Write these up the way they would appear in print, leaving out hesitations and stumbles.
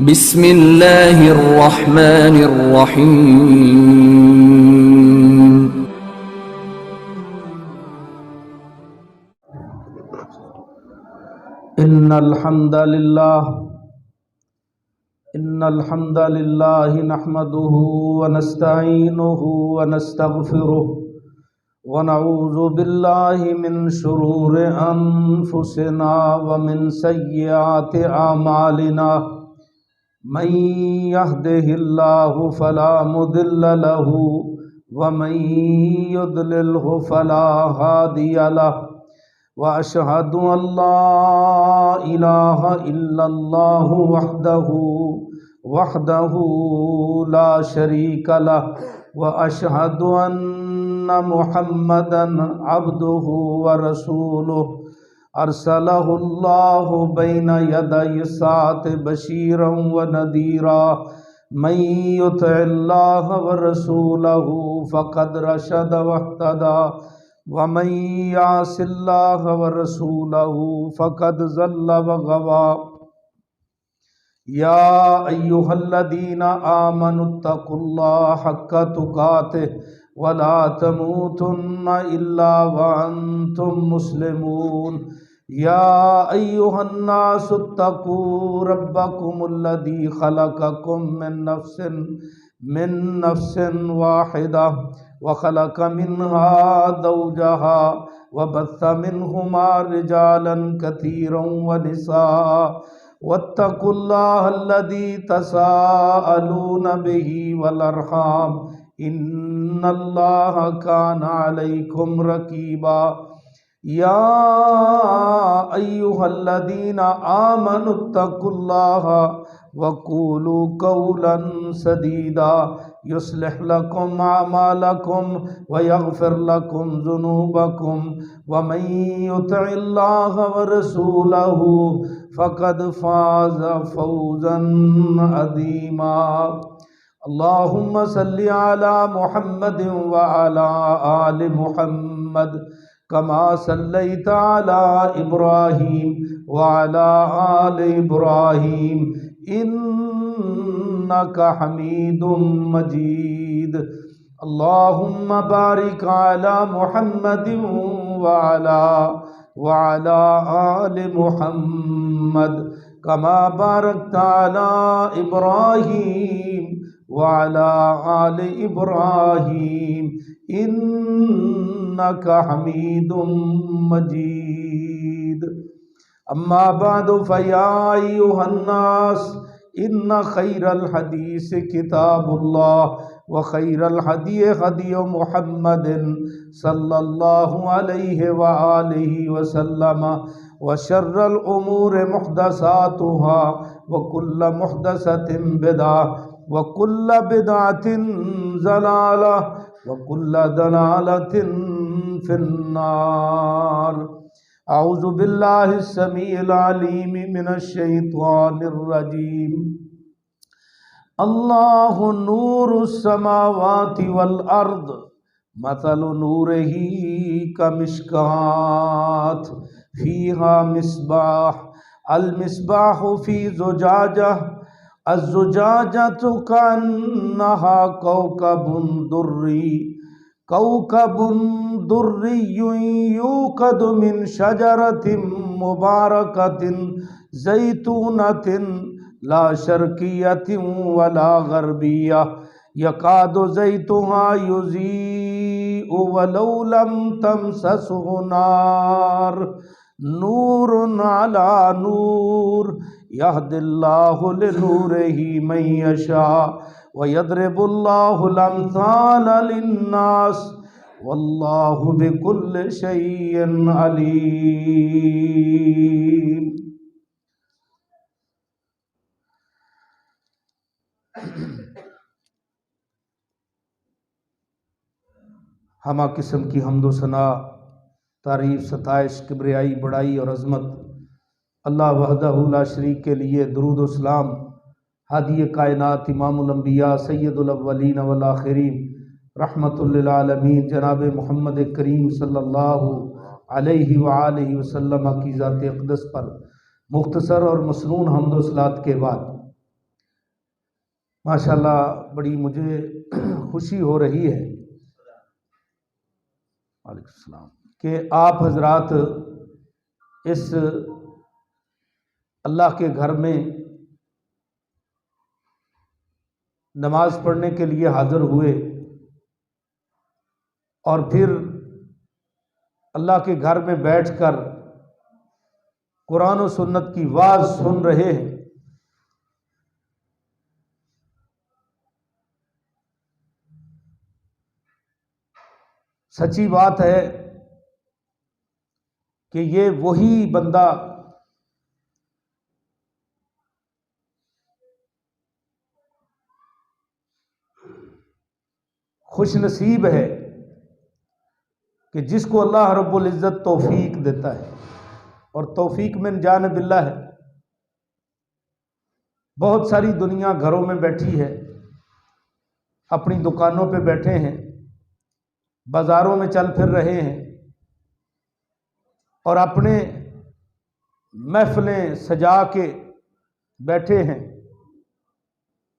بسم اللہ الرحمن الرحیم ان الحمد للہ نحمده ونستعینه ونستغفره ونعوذ باللہ من شرور انفسنا ومن سیئات اعمالنا من يهده الله فلا مضل له ومن يضلله فلا هادي له وأشهد أن لا إله إلا الله وحده لا شريك له وأشهد أن محمدا عبده ورسوله أرسله الله بين يدي الساعة بشيرا ونذيرا من يطع الله ورسوله فقد رشد واهتدى ومن يعص الله ورسوله فقد ضل وغوى يا أيها الذين آمنوا اتقوا الله حق تقاته ولا تموتن إلا وأنتم مسلمون يا أيها الناس اتقوا ربكم الذي خلقكم من نفس واحدة وخلق منها زوجها وبث منهما رجالا كثيرا ونساء واتقوا الله الذي تساءلون به والأرحام إن الله كان عليكم رقيبا يا أيها الذين آمنوا اتقوا الله وقولوا قولا سديدا يصلح لكم أعمالكم ويغفر لكم ذنوبكم ومن يطع الله ورسوله فقد فاز فوزا عظيما اللهم صل على محمد وعلى آل محمد كما صليت على إبراهيم وعلى آل إبراهيم إنك حميد مجيد اللهم بارك على محمد وعلى آل محمد كما باركت على إبراهيم وعلى آل إبراهيم إنك حميد مجيد أما بعد فيا أيها الناس إن خير الحديث كتاب الله وخير الهدي هدي محمد صلى الله عليه وآله وسلم وشر الأمور محدثاتها وكل محدثة بدعة وكل بدعة ضلالة وكل ضلالة في النار اعوذ باللہ السمیع العلیم من الشیطان الرجیم اللہ نور السماوات والارض مثل نورہ کمشکات فیہا مصباح المصباح فی زجاجہ الزجاجۃ کأنہا کوكب دري يوقد من شجرة مباركة زيتونة لا شرقية ولا غربية يكاد زيتها يضيء ولو لم تمسسه نار نور على نور يهدي الله لنوره من يشاء وَيَضْرِبُ اللَّهُ الْأَمْثَالَ لِلنَّاسِ وَاللَّهُ بِكُلِّ شَيْءٍ عَلِيمٌ ہمہ قسم کی حمد و ثنا، تعریف، ستائش، کبریائی، بڑائی اور عظمت اللہ وحدہ لا شریک کے لیے۔ درود و سلام ہادی کائنات امام الانبیاء سید الاولین والآخرین رحمت للعالمین جناب محمد کریم صلی اللہ علیہ وآلہ وسلم کی ذات اقدس پر مختصر اور مسنون حمد و صلات کے بعد ماشاءاللہ بڑی مجھے خوشی ہو رہی ہے وعلیکم السلام کہ آپ حضرات اس اللہ کے گھر میں نماز پڑھنے کے لیے حاضر ہوئے اور پھر اللہ کے گھر میں بیٹھ کر قرآن و سنت کی واعظ سن رہے ہیں۔ سچی بات ہے کہ یہ وہی بندہ خوش نصیب ہے کہ جس کو اللہ رب العزت توفیق دیتا ہے، اور توفیق من جانب اللہ ہے۔ بہت ساری دنیا گھروں میں بیٹھی ہے، اپنی دکانوں پہ بیٹھے ہیں، بازاروں میں چل پھر رہے ہیں اور اپنے محفلیں سجا کے بیٹھے ہیں۔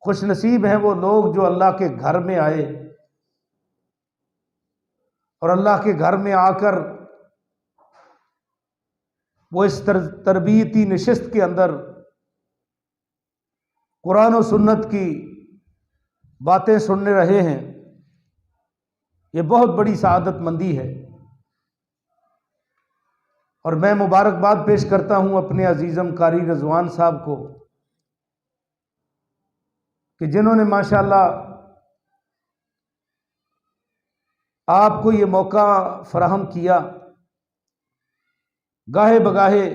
خوش نصیب ہیں وہ لوگ جو اللہ کے گھر میں آئے اور اللہ کے گھر میں آ کر وہ اس تربیتی نشست کے اندر قرآن و سنت کی باتیں سننے رہے ہیں۔ یہ بہت بڑی سعادت مندی ہے، اور میں مبارکباد پیش کرتا ہوں اپنے عزیزم قاری رضوان صاحب کو کہ جنہوں نے ماشاءاللہ آپ کو یہ موقع فراہم کیا۔ گاہے بگاہے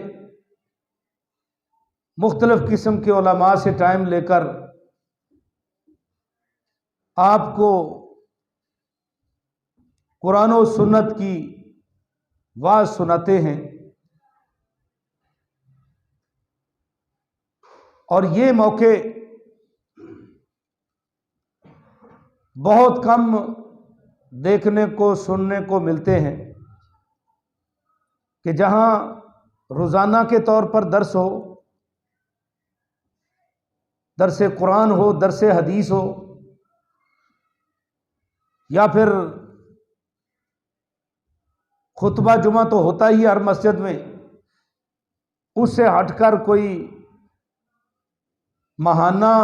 مختلف قسم کے علماء سے ٹائم لے کر آپ کو قرآن و سنت کی واعظ سناتے ہیں، اور یہ موقع بہت کم دیکھنے کو سننے کو ملتے ہیں کہ جہاں روزانہ کے طور پر درس ہو، درس قرآن ہو، درس حدیث ہو، یا پھر خطبہ جمعہ تو ہوتا ہی ہر مسجد میں، اس سے ہٹ کر کوئی ماہانہ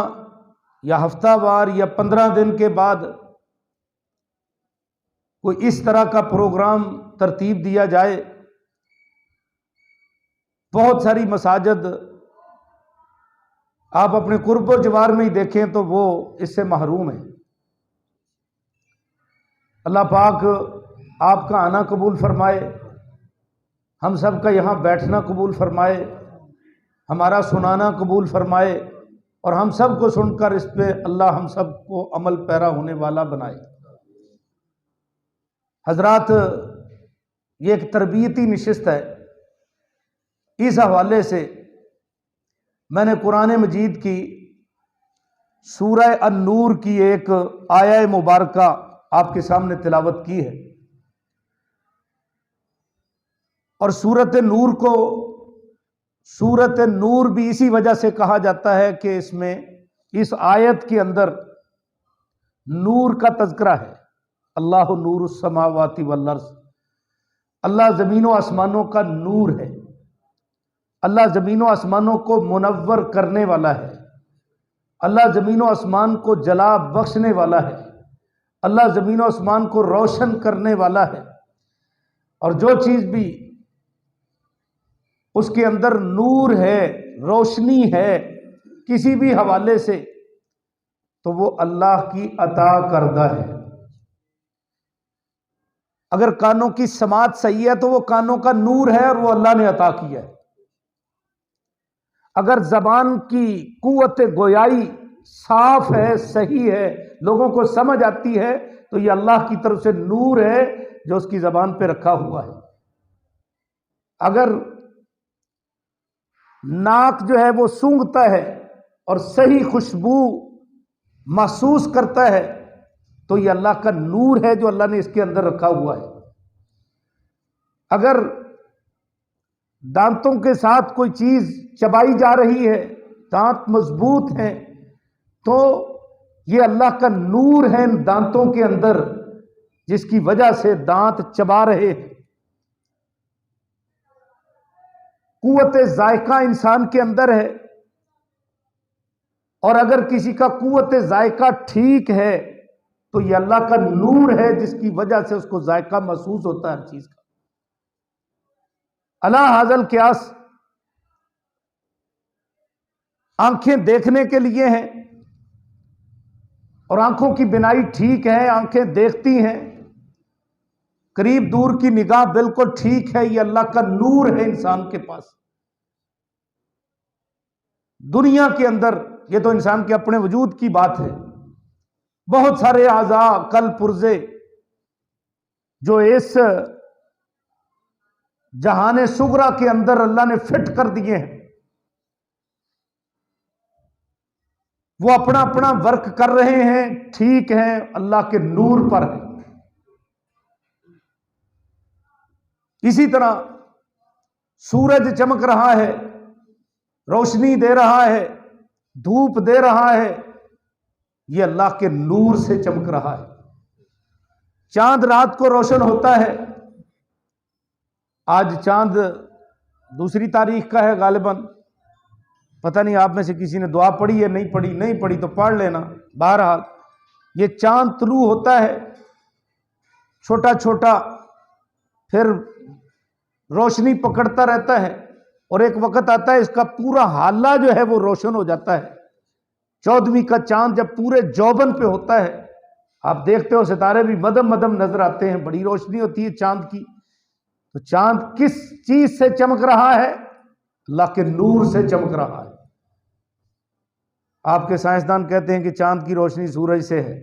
یا ہفتہ وار یا 15 دن کے بعد کوئی اس طرح کا پروگرام ترتیب دیا جائے۔ بہت ساری مساجد آپ اپنے قرب و جوار میں ہی دیکھیں تو وہ اس سے محروم ہیں۔ اللہ پاک آپ کا آنا قبول فرمائے، ہم سب کا یہاں بیٹھنا قبول فرمائے، ہمارا سنانا قبول فرمائے، اور ہم سب کو سن کر اس پہ اللہ ہم سب کو عمل پیرا ہونے والا بنائے۔ حضرات، یہ ایک تربیتی نشست ہے۔ اس حوالے سے میں نے قرآن مجید کی سورہ النور کی ایک آیہ مبارکہ آپ کے سامنے تلاوت کی ہے، اور سورۃ نور کو سورۃ نور بھی اسی وجہ سے کہا جاتا ہے کہ اس میں اس آیت کے اندر نور کا تذکرہ ہے۔ اللہ نور السماوات والارض، اللہ زمین و آسمانوں کا نور ہے، اللہ زمین و آسمانوں کو منور کرنے والا ہے، اللہ زمین و آسمان کو جلا بخشنے والا ہے، اللہ زمین و آسمان کو روشن کرنے والا ہے، اور جو چیز بھی اس کے اندر نور ہے، روشنی ہے کسی بھی حوالے سے، تو وہ اللہ کی عطا کردہ ہے۔ اگر کانوں کی سماعت صحیح ہے تو وہ کانوں کا نور ہے اور وہ اللہ نے عطا کیا ہے۔ اگر زبان کی قوت گویائی صاف ہے، صحیح ہے، لوگوں کو سمجھ آتی ہے، تو یہ اللہ کی طرف سے نور ہے جو اس کی زبان پہ رکھا ہوا ہے۔ اگر ناک جو ہے وہ سونگھتا ہے اور صحیح خوشبو محسوس کرتا ہے، تو یہ اللہ کا نور ہے جو اللہ نے اس کے اندر رکھا ہوا ہے۔ اگر دانتوں کے ساتھ کوئی چیز چبائی جا رہی ہے، دانت مضبوط ہیں، تو یہ اللہ کا نور ہے ان دانتوں کے اندر، جس کی وجہ سے دانت چبا رہے ہیں۔ قوت ذائقہ انسان کے اندر ہے، اور اگر کسی کا قوت ذائقہ ٹھیک ہے تو یہ اللہ کا نور ہے، جس کی وجہ سے اس کو ذائقہ محسوس ہوتا ہے ہر چیز کا۔ الا حاضل قیاس آنکھیں دیکھنے کے لیے ہیں، اور آنکھوں کی بینائی ٹھیک ہے، آنکھیں دیکھتی ہیں، قریب دور کی نگاہ بالکل ٹھیک ہے، یہ اللہ کا نور ہے انسان کے پاس۔ دنیا کے اندر یہ تو انسان کے اپنے وجود کی بات ہے، بہت سارے اعضاء قلب پرزے جو اس جہان صغرا کے اندر اللہ نے فٹ کر دیے ہیں، وہ اپنا اپنا ورک کر رہے ہیں، ٹھیک ہیں، اللہ کے نور پر ہیں۔ اسی طرح سورج چمک رہا ہے، روشنی دے رہا ہے، دھوپ دے رہا ہے، یہ اللہ کے نور سے چمک رہا ہے۔ چاند رات کو روشن ہوتا ہے، آج چاند 2 تاریخ کا ہے غالباً، پتہ نہیں آپ میں سے کسی نے دعا پڑھی ہے، نہیں پڑھی تو پڑھ لینا۔ بہرحال یہ چاند طلوع ہوتا ہے چھوٹا چھوٹا، پھر روشنی پکڑتا رہتا ہے، اور ایک وقت آتا ہے اس کا پورا حالہ جو ہے وہ روشن ہو جاتا ہے۔ 14ویں کا چاند جب پورے جوبن پہ ہوتا ہے، آپ دیکھتے ہو ستارے بھی مدم مدم نظر آتے ہیں، بڑی روشنی ہوتی ہے چاند کی۔ تو چاند کس چیز سے چمک رہا ہے؟ اللہ کے نور سے چمک رہا ہے۔ آپ کے سائنسدان کہتے ہیں کہ چاند کی روشنی سورج سے ہے،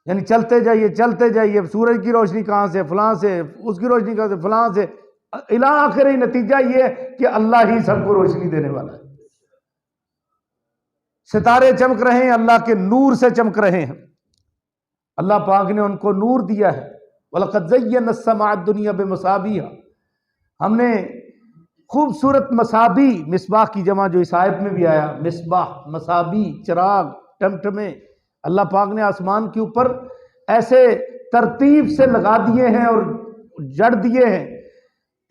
یعنی چلتے جائیے، سورج کی روشنی کہاں سے؟ فلاں سے، اس کی روشنی کہاں سے؟ فلاں سے، الی آخر نتیجہ یہ ہے کہ اللہ ہی سب کو روشنی دینے والا ہے۔ ستارے چمک رہے ہیں، اللہ کے نور سے چمک رہے ہیں۔ اللہ پاک نے ان کو نور دیا ہے۔ وَلَقَدْ زَيَّنَّا السَّمَاءَ الدُّنْيَا بِمَصَابِيحَ، ہم نے خوبصورت مصابی، مصباح کی جمع جو اس آیت میں بھی آیا، مصباح، مصابی، چراغ، ٹمٹمے، اللہ پاک نے آسمان کے اوپر ایسے ترتیب سے لگا دیے ہیں اور جڑ دیے ہیں،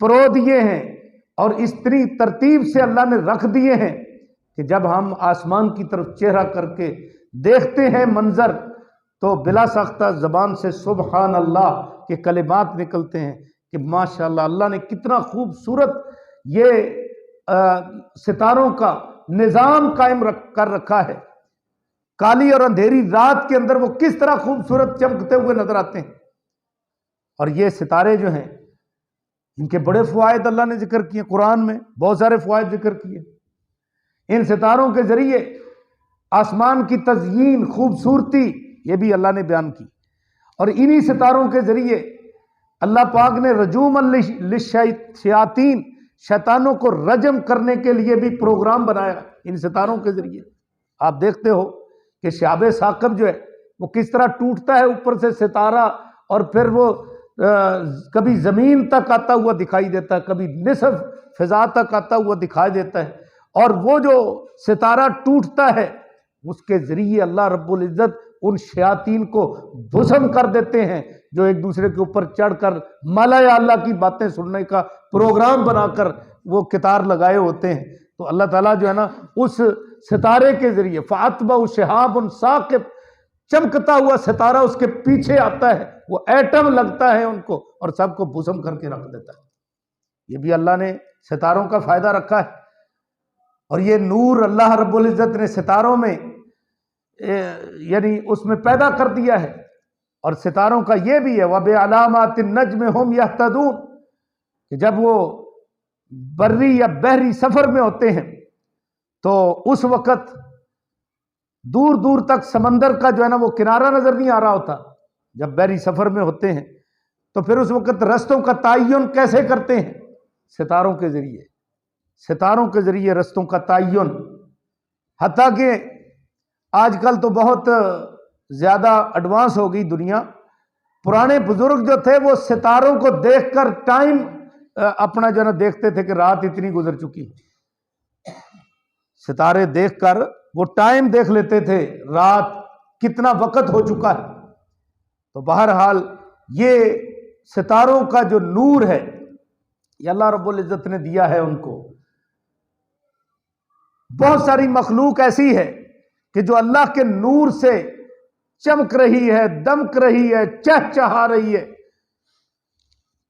پرو دیے ہیں، اور اس طرح ترتیب سے اللہ نے رکھ دیے ہیں کہ جب ہم آسمان کی طرف چہرہ کر کے دیکھتے ہیں منظر، تو بلا ساختہ زبان سے سبحان اللہ کے کلمات نکلتے ہیں کہ ماشاءاللہ اللہ نے کتنا خوبصورت یہ ستاروں کا نظام قائم کر رکھا ہے۔ کالی اور اندھیری رات کے اندر وہ کس طرح خوبصورت چمکتے ہوئے نظر آتے ہیں۔ اور یہ ستارے جو ہیں، ان کے بڑے فوائد اللہ نے ذکر کیے، قرآن میں بہت سارے فوائد ذکر کیے۔ ان ستاروں کے ذریعے آسمان کی تزئین، خوبصورتی، یہ بھی اللہ نے بیان کی، اور انہی ستاروں کے ذریعے اللہ پاک نے رجوم للشیاطین، شیطانوں کو رجم کرنے کے لیے بھی پروگرام بنایا ان ستاروں کے ذریعے۔ آپ دیکھتے ہو کہ شہاب ثاقب جو ہے وہ کس طرح ٹوٹتا ہے اوپر سے ستارہ، اور پھر وہ کبھی زمین تک آتا ہوا دکھائی دیتا ہے، کبھی نصف فضا تک آتا ہوا دکھائی دیتا ہے، اور وہ جو ستارہ ٹوٹتا ہے اس کے ذریعے اللہ رب العزت ان شیاطین کو بھسم کر دیتے ہیں جو ایک دوسرے کے اوپر چڑھ کر مالا اللہ کی باتیں سننے کا پروگرام بنا کر وہ قطار لگائے ہوتے ہیں۔ تو اللہ تعالیٰ جو ہے نا اس ستارے کے ذریعے فَأَتْبَعُ شِهَابٌ ثَاقِبٌ، چمکتا ہوا ستارہ اس کے پیچھے آتا ہے، وہ ایٹم لگتا ہے ان کو اور سب کو بھسم کر کے رکھ دیتا ہے۔ یہ بھی اللہ نے ستاروں کا فائدہ رکھا ہے، اور یہ نور اللہ رب العزت نے ستاروں میں یعنی اس میں پیدا کر دیا ہے۔ اور ستاروں کا یہ بھی ہے وَبِعَلَامَاتِ النَّجْمِ هُمْ يَهْتَدُونَ، کہ جب وہ بری یا بحری سفر میں ہوتے ہیں تو اس وقت دور دور تک سمندر کا جو ہے نا وہ کنارہ نظر نہیں آ رہا ہوتا جب بحری سفر میں ہوتے ہیں، تو پھر اس وقت رستوں کا تعین کیسے کرتے ہیں؟ ستاروں کے ذریعے، ستاروں کے ذریعے رستوں کا تعین۔ حتیٰ کہ آج کل تو بہت زیادہ ایڈوانس ہو گئی دنیا، پرانے بزرگ جو تھے وہ ستاروں کو دیکھ کر ٹائم اپنا جو ہے نا دیکھتے تھے کہ رات اتنی گزر چکی، ستارے دیکھ کر وہ ٹائم دیکھ لیتے تھے رات کتنا وقت ہو چکا ہے۔ تو بہرحال یہ ستاروں کا جو نور ہے یہ اللہ رب العزت نے دیا ہے ان کو۔ بہت ساری مخلوق ایسی ہے کہ جو اللہ کے نور سے چمک رہی ہے، دمک رہی ہے، چہچہا رہی ہے،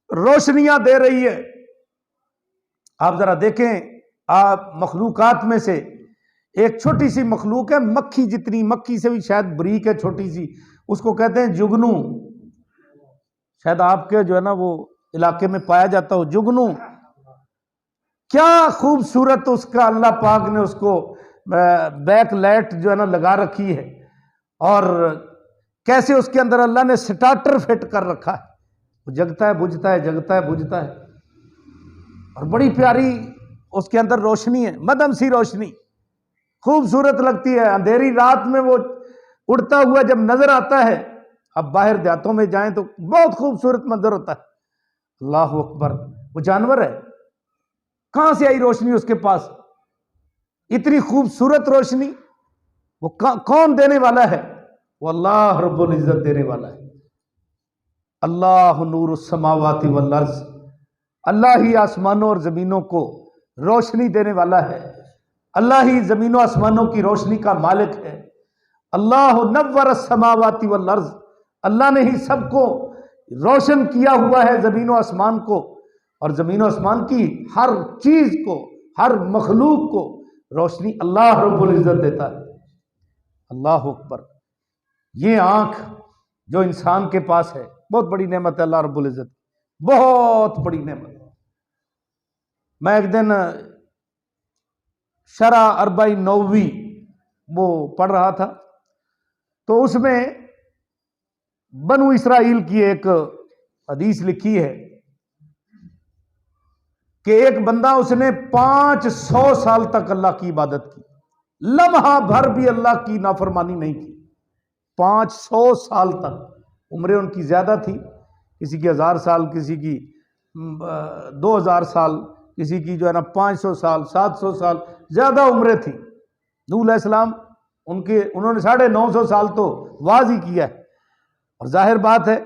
روشنیاں دے رہی ہے۔ آپ ذرا دیکھیں، آپ مخلوقات میں سے ایک چھوٹی سی مخلوق ہے، مکھی جتنی، مکھی سے بھی شاید بریک ہے چھوٹی سی، اس کو کہتے ہیں جگنو، شاید آپ کے جو ہے نا وہ علاقے میں پایا جاتا ہو جگنو۔ کیا خوبصورت اس کا اللہ پاک نے اس کو بیک لائٹ جو ہے نا لگا رکھی ہے، اور کیسے اس کے اندر اللہ نے سٹارٹر فٹ کر رکھا ہے، وہ جگتا ہے بجھتا ہے، جگتا ہے بجھتا ہے، اور بڑی پیاری اس کے اندر روشنی ہے، مدھم سی روشنی، خوبصورت لگتی ہے۔ اندھیری رات میں وہ اڑتا ہوا جب نظر آتا ہے، اب باہر دیہاتوں میں جائیں تو بہت خوبصورت منظر ہوتا ہے۔ اللہ اکبر، وہ جانور ہے، کہاں سے آئی روشنی اس کے پاس؟ اتنی خوبصورت روشنی وہ کون دینے والا ہے؟ وہ اللہ رب العزت دینے والا ہے۔ اللہ نور السماوات والارض، اللہ ہی آسمانوں اور زمینوں کو روشنی دینے والا ہے، اللہ ہی زمینوں آسمانوں کی روشنی کا مالک ہے۔ اللہ نور السماوات والارض، اللہ نے ہی سب کو روشن کیا ہوا ہے، زمین و آسمان کو، اور زمین و آسمان کی ہر چیز کو، ہر مخلوق کو روشنی اللہ رب العزت دیتا ہے۔ اللہ اکبر۔ یہ آنکھ جو انسان کے پاس ہے بہت بڑی نعمت ہے اللہ رب العزت، بہت بڑی نعمت۔ میں ایک دن شرح اربعین نووی وہ پڑھ رہا تھا، تو اس میں بنو اسرائیل کی ایک حدیث لکھی ہے کہ ایک بندہ اس نے 500 سال تک اللہ کی عبادت کی، لمحہ بھر بھی اللہ کی نافرمانی نہیں کی، 500 سال تک۔ عمریں ان کی زیادہ تھی، کسی کی 1000 سال، کسی کی 2000 سال، کسی کی جو ہے نا 500 سال، 700 سال، زیادہ عمریں تھیں۔ نوح علیہ السلام انہوں نے 950 سال تو واز ہی کیا ہے، اور ظاہر بات ہے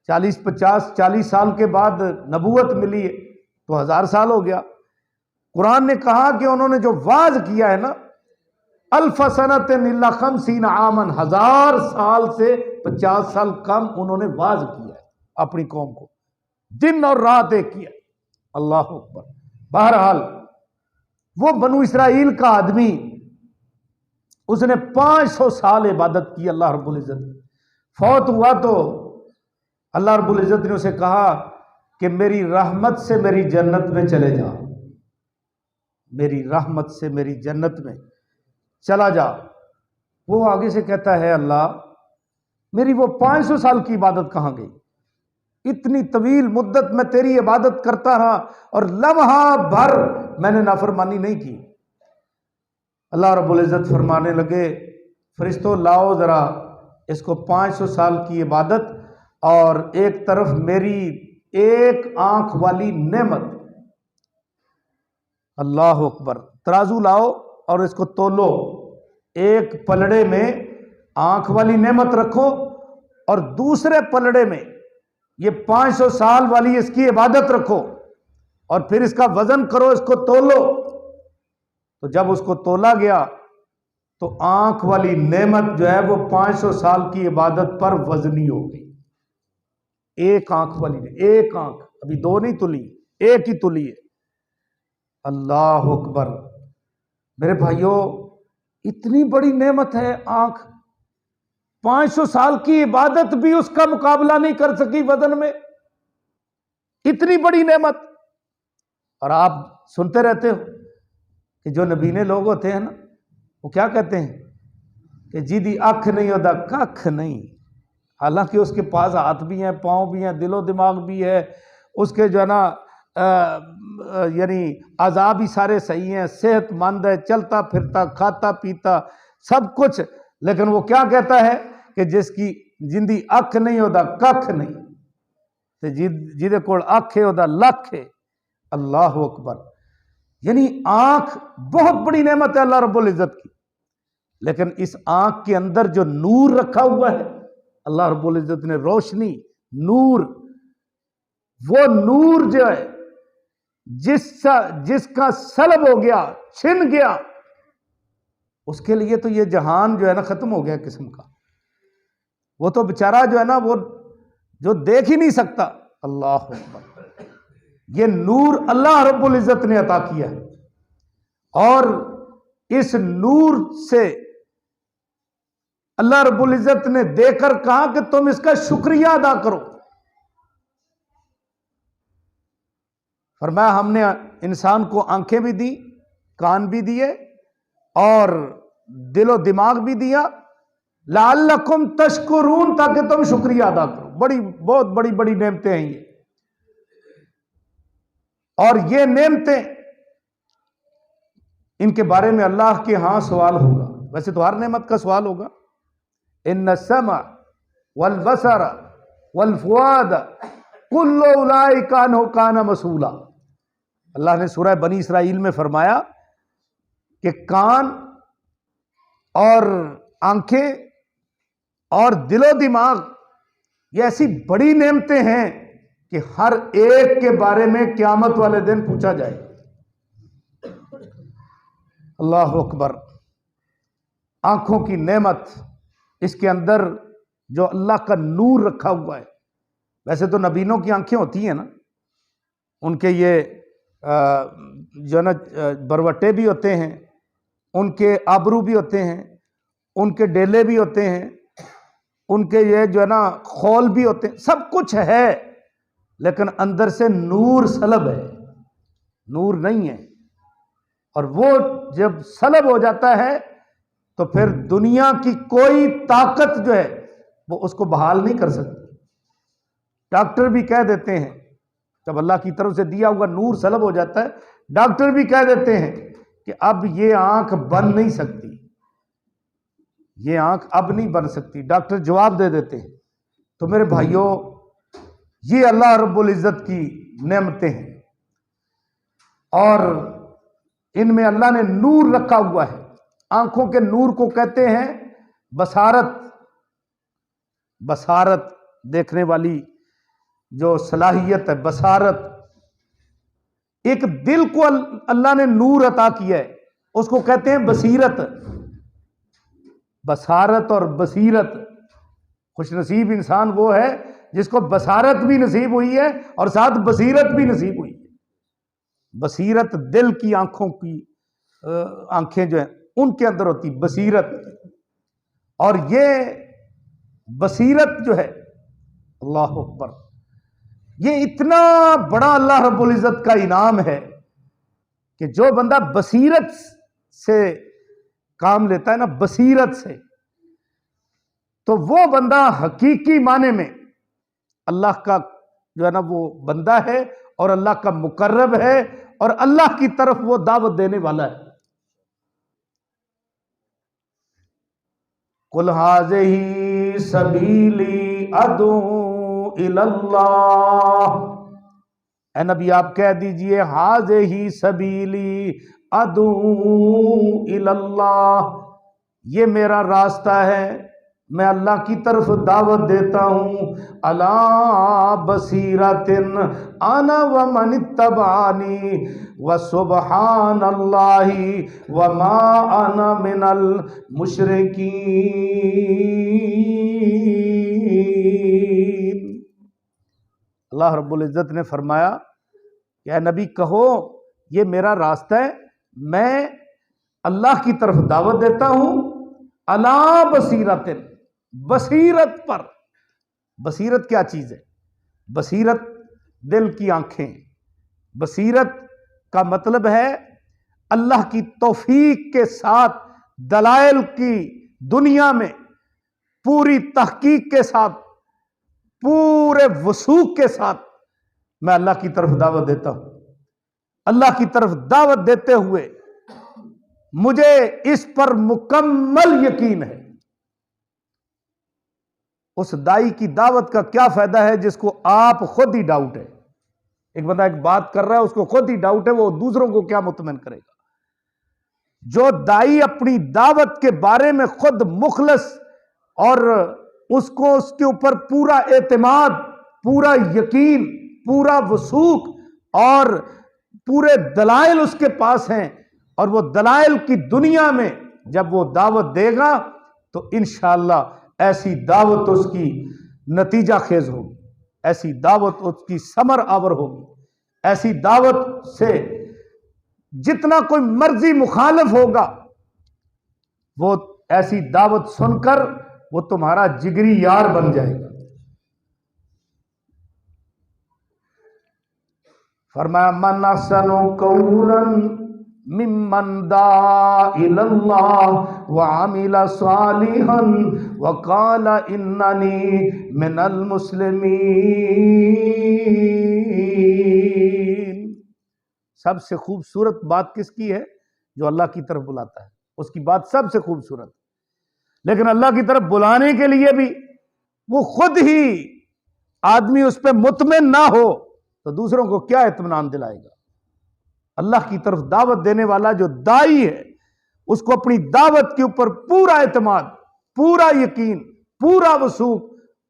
40 سال کے بعد نبوت ملی ہے تو 1000 سال ہو گیا۔ قرآن نے کہا کہ انہوں نے جو واز کیا ہے نا، الف سنۃ الا 50 عاما، 1000 سال سے 50 سال کم انہوں نے واز کیا ہے اپنی قوم کو، دن اور رات ایک کیا۔ اللہ اکبر۔ بہرحال وہ بنو اسرائیل کا آدمی، اس نے 500 سال عبادت کی اللہ رب العزت، فوت ہوا تو اللہ رب العزت نے اسے کہا کہ میری رحمت سے میری جنت میں چلے جا، میری رحمت سے میری جنت میں چلا جا۔ وہ آگے سے کہتا ہے اللہ میری وہ 500 سال کی عبادت کہاں گئی؟ اتنی طویل مدت میں تیری عبادت کرتا رہا اور لمحہ بھر میں نے نافرمانی نہیں کی۔ اللہ رب العزت فرمانے لگے فرشتوں لاؤ ذرا اس کو 500 سال کی عبادت اور ایک طرف میری ایک آنکھ والی نعمت۔ اللہ اکبر۔ ترازو لاؤ اور اس کو تولو، ایک پلڑے میں آنکھ والی نعمت رکھو اور دوسرے پلڑے میں یہ 500 سال والی اس کی عبادت رکھو، اور پھر اس کا وزن کرو، اس کو تولو۔ تو جب اس کو تولا گیا تو آنکھ والی نعمت جو ہے وہ 500 سال کی عبادت پر وزنی ہو گئی۔ ایک آنکھ والی ایک آنکھ، ابھی دو نہیں تلی، ایک ہی تلی ہے۔ اللہ اکبر۔ میرے بھائیوں اتنی بڑی نعمت ہے آنکھ، 500 سال کی عبادت بھی اس کا مقابلہ نہیں کر سکی وزن میں، اتنی بڑی نعمت۔ اور آپ سنتے رہتے ہو کہ جو نبینے لوگ ہوتے ہیں نا، وہ کیا کہتے ہیں کہ جی دی اکھ نہیں ہوتا ککھ نہیں، حالانکہ اس کے پاس ہاتھ بھی ہیں، پاؤں بھی ہیں، دل و دماغ بھی ہے، اس کے جو ہے نا یعنی اعضاء بھی سارے صحیح ہیں، صحت مند ہے، چلتا پھرتا، کھاتا پیتا سب کچھ، لیکن وہ کیا کہتا ہے کہ جس کی جندی اکھ نہیں ہوتا ککھ نہیں، تے جیدے کول اکھ ہے ہوتا لکھ ہے، اللہ اکبر. یعنی آنکھ بہت بڑی نعمت ہے اللہ رب العزت کی، لیکن اس آنکھ کے اندر جو نور رکھا ہوا ہے اللہ رب العزت نے، روشنی، نور، وہ نور جو ہے جس کا سلب ہو گیا، چھن گیا، اس کے لیے تو یہ جہان جو ہے نا ختم ہو گیا قسم کا. وہ تو بیچارہ جو ہے نا وہ جو دیکھ ہی نہیں سکتا. اللہ اکبر. یہ نور اللہ رب العزت نے عطا کیا ہے، اور اس نور سے اللہ رب العزت نے دے کر کہا کہ تم اس کا شکریہ ادا کرو. فرمایا ہم نے انسان کو آنکھیں بھی دی، کان بھی دیے، اور دل و دماغ بھی دیا، لعلکم تشکرون، تاکہ تم شکریہ ادا کرو. بہت بڑی بڑی نعمتیں ہیں یہ. اور یہ نعمتیں، ان کے بارے میں اللہ کے ہاں سوال ہوگا. ویسے تو ہر نعمت کا سوال ہوگا. ان السمع والبصر والفؤاد کل اولئک عنہ کان مسئولا. اللہ نے سورہ بنی اسرائیل میں فرمایا کہ کان اور آنکھیں اور دل و دماغ یہ ایسی بڑی نعمتیں ہیں کہ ہر ایک کے بارے میں قیامت والے دن پوچھا جائے. اللہ اکبر. آنکھوں کی نعمت، اس کے اندر جو اللہ کا نور رکھا ہوا ہے. ویسے تو نبینوں کی آنکھیں ہوتی ہیں نا، ان کے یہ جو نا بروٹے بھی ہوتے ہیں، ان کے آبرو بھی ہوتے ہیں، ان کے ڈیلے بھی ہوتے ہیں، ان کے یہ جو ہے نا خول بھی ہوتے ہیں، سب کچھ ہے، لیکن اندر سے نور سلب ہے، نور نہیں ہے. اور وہ جب سلب ہو جاتا ہے تو پھر دنیا کی کوئی طاقت جو ہے وہ اس کو بحال نہیں کر سکتی. ڈاکٹر بھی کہہ دیتے ہیں، جب اللہ کی طرف سے دیا ہوا نور سلب ہو جاتا ہے، ڈاکٹر بھی کہہ دیتے ہیں کہ اب یہ آنکھ بن نہیں سکتی، یہ آنکھ اب نہیں بن سکتی. ڈاکٹر جواب دے دیتے ہیں. تو میرے بھائیوں، یہ اللہ رب العزت کی نعمتیں ہیں، اور ان میں اللہ نے نور رکھا ہوا ہے. آنکھوں کے نور کو کہتے ہیں بصارت. بصارت، دیکھنے والی جو صلاحیت ہے، بصارت. ایک دل کو اللہ نے نور عطا کیا ہے، اس کو کہتے ہیں بصیرت. بصارت اور بصیرت. خوش نصیب انسان وہ ہے جس کو بصارت بھی نصیب ہوئی ہے اور ساتھ بصیرت بھی نصیب ہوئی ہے. بصیرت دل کی آنکھوں کی آنکھیں جو ہیں ان کے اندر ہوتی بصیرت. اور یہ بصیرت جو ہے، اللہ اکبر، یہ اتنا بڑا اللہ رب العزت کا انعام ہے کہ جو بندہ بصیرت سے کام لیتا ہے نا، بصیرت سے، تو وہ بندہ حقیقی معنی میں اللہ کا جو ہے نا وہ بندہ ہے، اور اللہ کا مقرب ہے، اور اللہ کی طرف وہ دعوت دینے والا ہے. قُلْ هَٰذِهِ سَبِيلِي أَدْعُو إِلَى اللَّهِ. اے نبی آپ کہہ دیجئے هَٰذِهِ سَبِيلِي أَدْعُو إِلَى اللَّهِ، یہ میرا راستہ ہے، میں اللہ کی طرف دعوت دیتا ہوں. عَلَىٰ بَصِيرَةٍ أَنَا وَمَنِ اتَّبَعَنِي وَسُبْحَانَ اللَّهِ وَمَا أَنَا مِنَ الْمُشْرِكِينَ. اللہ رب العزت نے فرمایا کہ اے نبی کہو یہ میرا راستہ ہے، میں اللہ کی طرف دعوت دیتا ہوں. عَلَىٰ بَصِيرَةٍ، بصیرت پر. بصیرت کیا چیز ہے؟ بصیرت دل کی آنکھیں. بصیرت کا مطلب ہے اللہ کی توفیق کے ساتھ دلائل کی دنیا میں پوری تحقیق کے ساتھ، پورے وثوق کے ساتھ میں اللہ کی طرف دعوت دیتا ہوں. اللہ کی طرف دعوت دیتے ہوئے مجھے اس پر مکمل یقین ہے. اس دائی کی دعوت کا کیا فائدہ ہے جس کو آپ خود ہی ڈاؤٹ ہے؟ ایک بندہ ایک بات کر رہا ہے، اس کو خود ہی ڈاؤٹ ہے، وہ دوسروں کو کیا مطمئن کرے گا؟ جو دائی اپنی دعوت کے بارے میں خود مخلص اور اس کو اس کے اوپر پورا اعتماد، پورا یقین، پورا وثوق اور پورے دلائل اس کے پاس ہیں، اور وہ دلائل کی دنیا میں جب وہ دعوت دے گا تو انشاءاللہ ایسی دعوت اس کی نتیجہ خیز ہوگی، ایسی دعوت اس کی ثمر آور ہوگی، ایسی دعوت سے جتنا کوئی مرضی مخالف ہوگا وہ ایسی دعوت سن کر وہ تمہارا جگری یار بن جائے گا۔ فرمایا من احسن قولا ممن دعا الی اللہ وعمل صالحا وقال اننی من المسلمین۔ سب سے خوبصورت بات کس کی ہے؟ جو اللہ کی طرف بلاتا ہے، اس کی بات سب سے خوبصورت۔ لیکن اللہ کی طرف بلانے کے لیے بھی وہ خود ہی آدمی اس پہ مطمئن نہ ہو تو دوسروں کو کیا اطمینان دلائے گا؟ اللہ کی طرف دعوت دینے والا جو دائی ہے اس کو اپنی دعوت کے اوپر پورا اعتماد، پورا یقین، پورا وثوق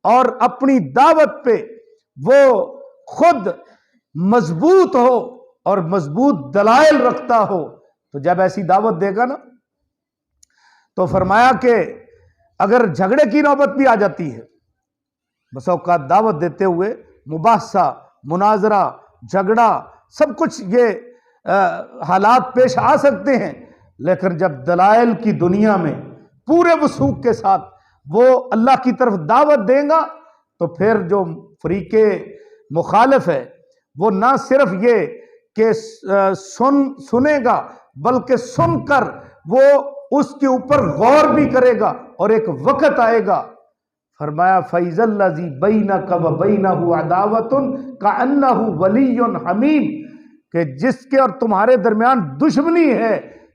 اور اپنی دعوت پہ وہ خود مضبوط ہو اور مضبوط دلائل رکھتا ہو، تو جب ایسی دعوت دے گا نا تو فرمایا کہ اگر جھگڑے کی نوبت بھی آ جاتی ہے، بس اوقات دعوت دیتے ہوئے مباحثہ، مناظرہ، جھگڑا، سب کچھ یہ حالات پیش آ سکتے ہیں، لیکن جب دلائل کی دنیا میں پورے وثوق کے ساتھ وہ اللہ کی طرف دعوت دیں گا تو پھر جو فریق مخالف ہے وہ نہ صرف یہ کہ سنے گا بلکہ سن کر وہ اس کے اوپر غور بھی کرے گا، اور ایک وقت آئے گا فرمایا فَإِذَا الَّذِي بَيْنَكَ وَبَيْنَهُ عَدَاوَةٌ كَأَنَّهُ وَلِيٌّ حَمِيمٌ، کہ جس کے اور تمہارے درمیان دشمنی ہے،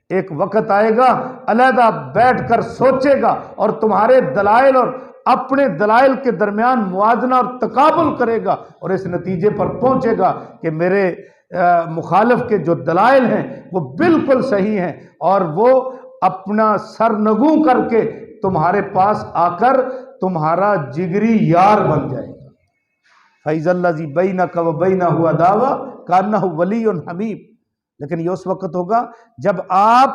ایک وقت آئے گا علیحدہ بیٹھ کر سوچے گا اور تمہارے دلائل اور اپنے دلائل کے درمیان موازنہ اور تقابل کرے گا، اور اس نتیجے پر پہنچے گا کہ میرے مخالف کے جو دلائل ہیں وہ بالکل صحیح ہیں، اور وہ اپنا سرنگوں کر کے تمہارے پاس آ کر تمہارا جگری یار بن جائے گا۔ فَإِذَا الَّذِي بَيْنَكَ وَبَيْنَهُ عَدَاوَةٌ كَأَنَّهُ وَلِيٌّ حَمِيمٌ، لیکن یہ اس وقت ہوگا جب آپ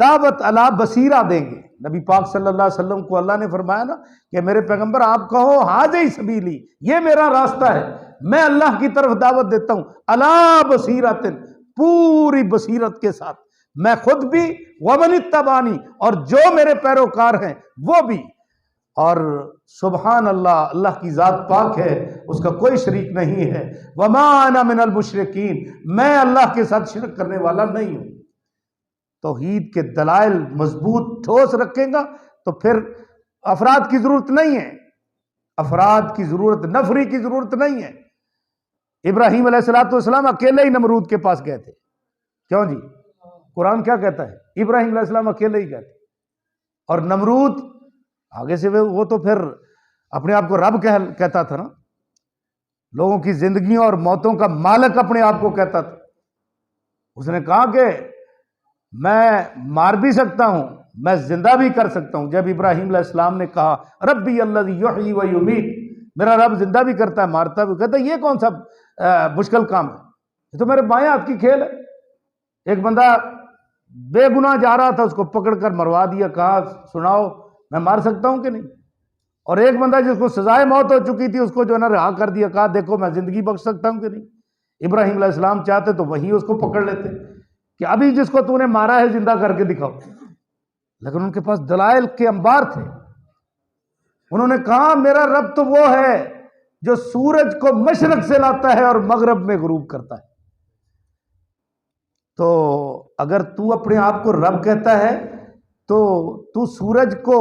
دعوت علی بصیرہ دیں گے۔ نبی پاک صلی اللہ علیہ وسلم کو اللہ نے فرمایا نا کہ میرے پیغمبر آپ کہو ہذہ سبیلی، یہ میرا راستہ ہے، میں اللہ کی طرف دعوت دیتا ہوں علی بصیرۃ، پوری بصیرت کے ساتھ، میں خود بھی ومن اتبعنی، اور جو میرے پیروکار ہیں وہ بھی۔ اور سبحان اللہ، اللہ کی ذات پاک ہے، اس کا کوئی شریک نہیں ہے۔ وما انا من المشرکین، میں اللہ کے ساتھ شرک کرنے والا نہیں ہوں۔ توحید کے دلائل مضبوط ٹھوس رکھے گا تو پھر افراد کی ضرورت نہیں ہے، افراد کی ضرورت، نفری کی ضرورت نہیں ہے۔ ابراہیم علیہ السلام اکیلے ہی نمرود کے پاس گئے تھے، کیوں جی؟ قرآن کیا کہتا ہے؟ ابراہیم علیہ السلام اکیلے ہی گئے تھے، اور نمرود آگے سے وہ تو پھر اپنے آپ کو رب کہتا تھا نا، لوگوں کی زندگیوں اور موتوں کا مالک اپنے آپ کو کہتا تھا۔ اس نے کہا کہ میں مار بھی سکتا ہوں، میں زندہ بھی کر سکتا ہوں۔ جب ابراہیم علیہ السلام نے کہا ربی الذی یحیی و یمیت، میرا رب زندہ بھی کرتا ہے مارتا بھی، کہتا ہے یہ کون سا مشکل کام ہے، یہ تو میرے بائیں ہاتھ کی کھیل ہے۔ ایک بندہ بے گناہ جا رہا تھا، اس کو پکڑ کر مروا دیا، کہا سناؤ میں مار سکتا ہوں کہ نہیں؟ اور ایک بندہ جس کو سزائے موت ہو چکی تھی، اس کو جو ہے نا رہا کر دیا، کہا دیکھو میں زندگی بخش سکتا ہوں کہ نہیں؟ ابراہیم علیہ السلام چاہتے تو وہیں اس کو پکڑ لیتے کہ ابھی جس کو تو نے مارا ہے زندہ کر کے دکھاؤ، لیکن ان کے پاس دلائل کے انبار تھے۔ انہوں نے کہا میرا رب تو وہ ہے جو سورج کو مشرق سے لاتا ہے اور مغرب میں غروب کرتا ہے۔ تو اگر تو اپنے آپ کو رب کہتا ہے تو سورج کو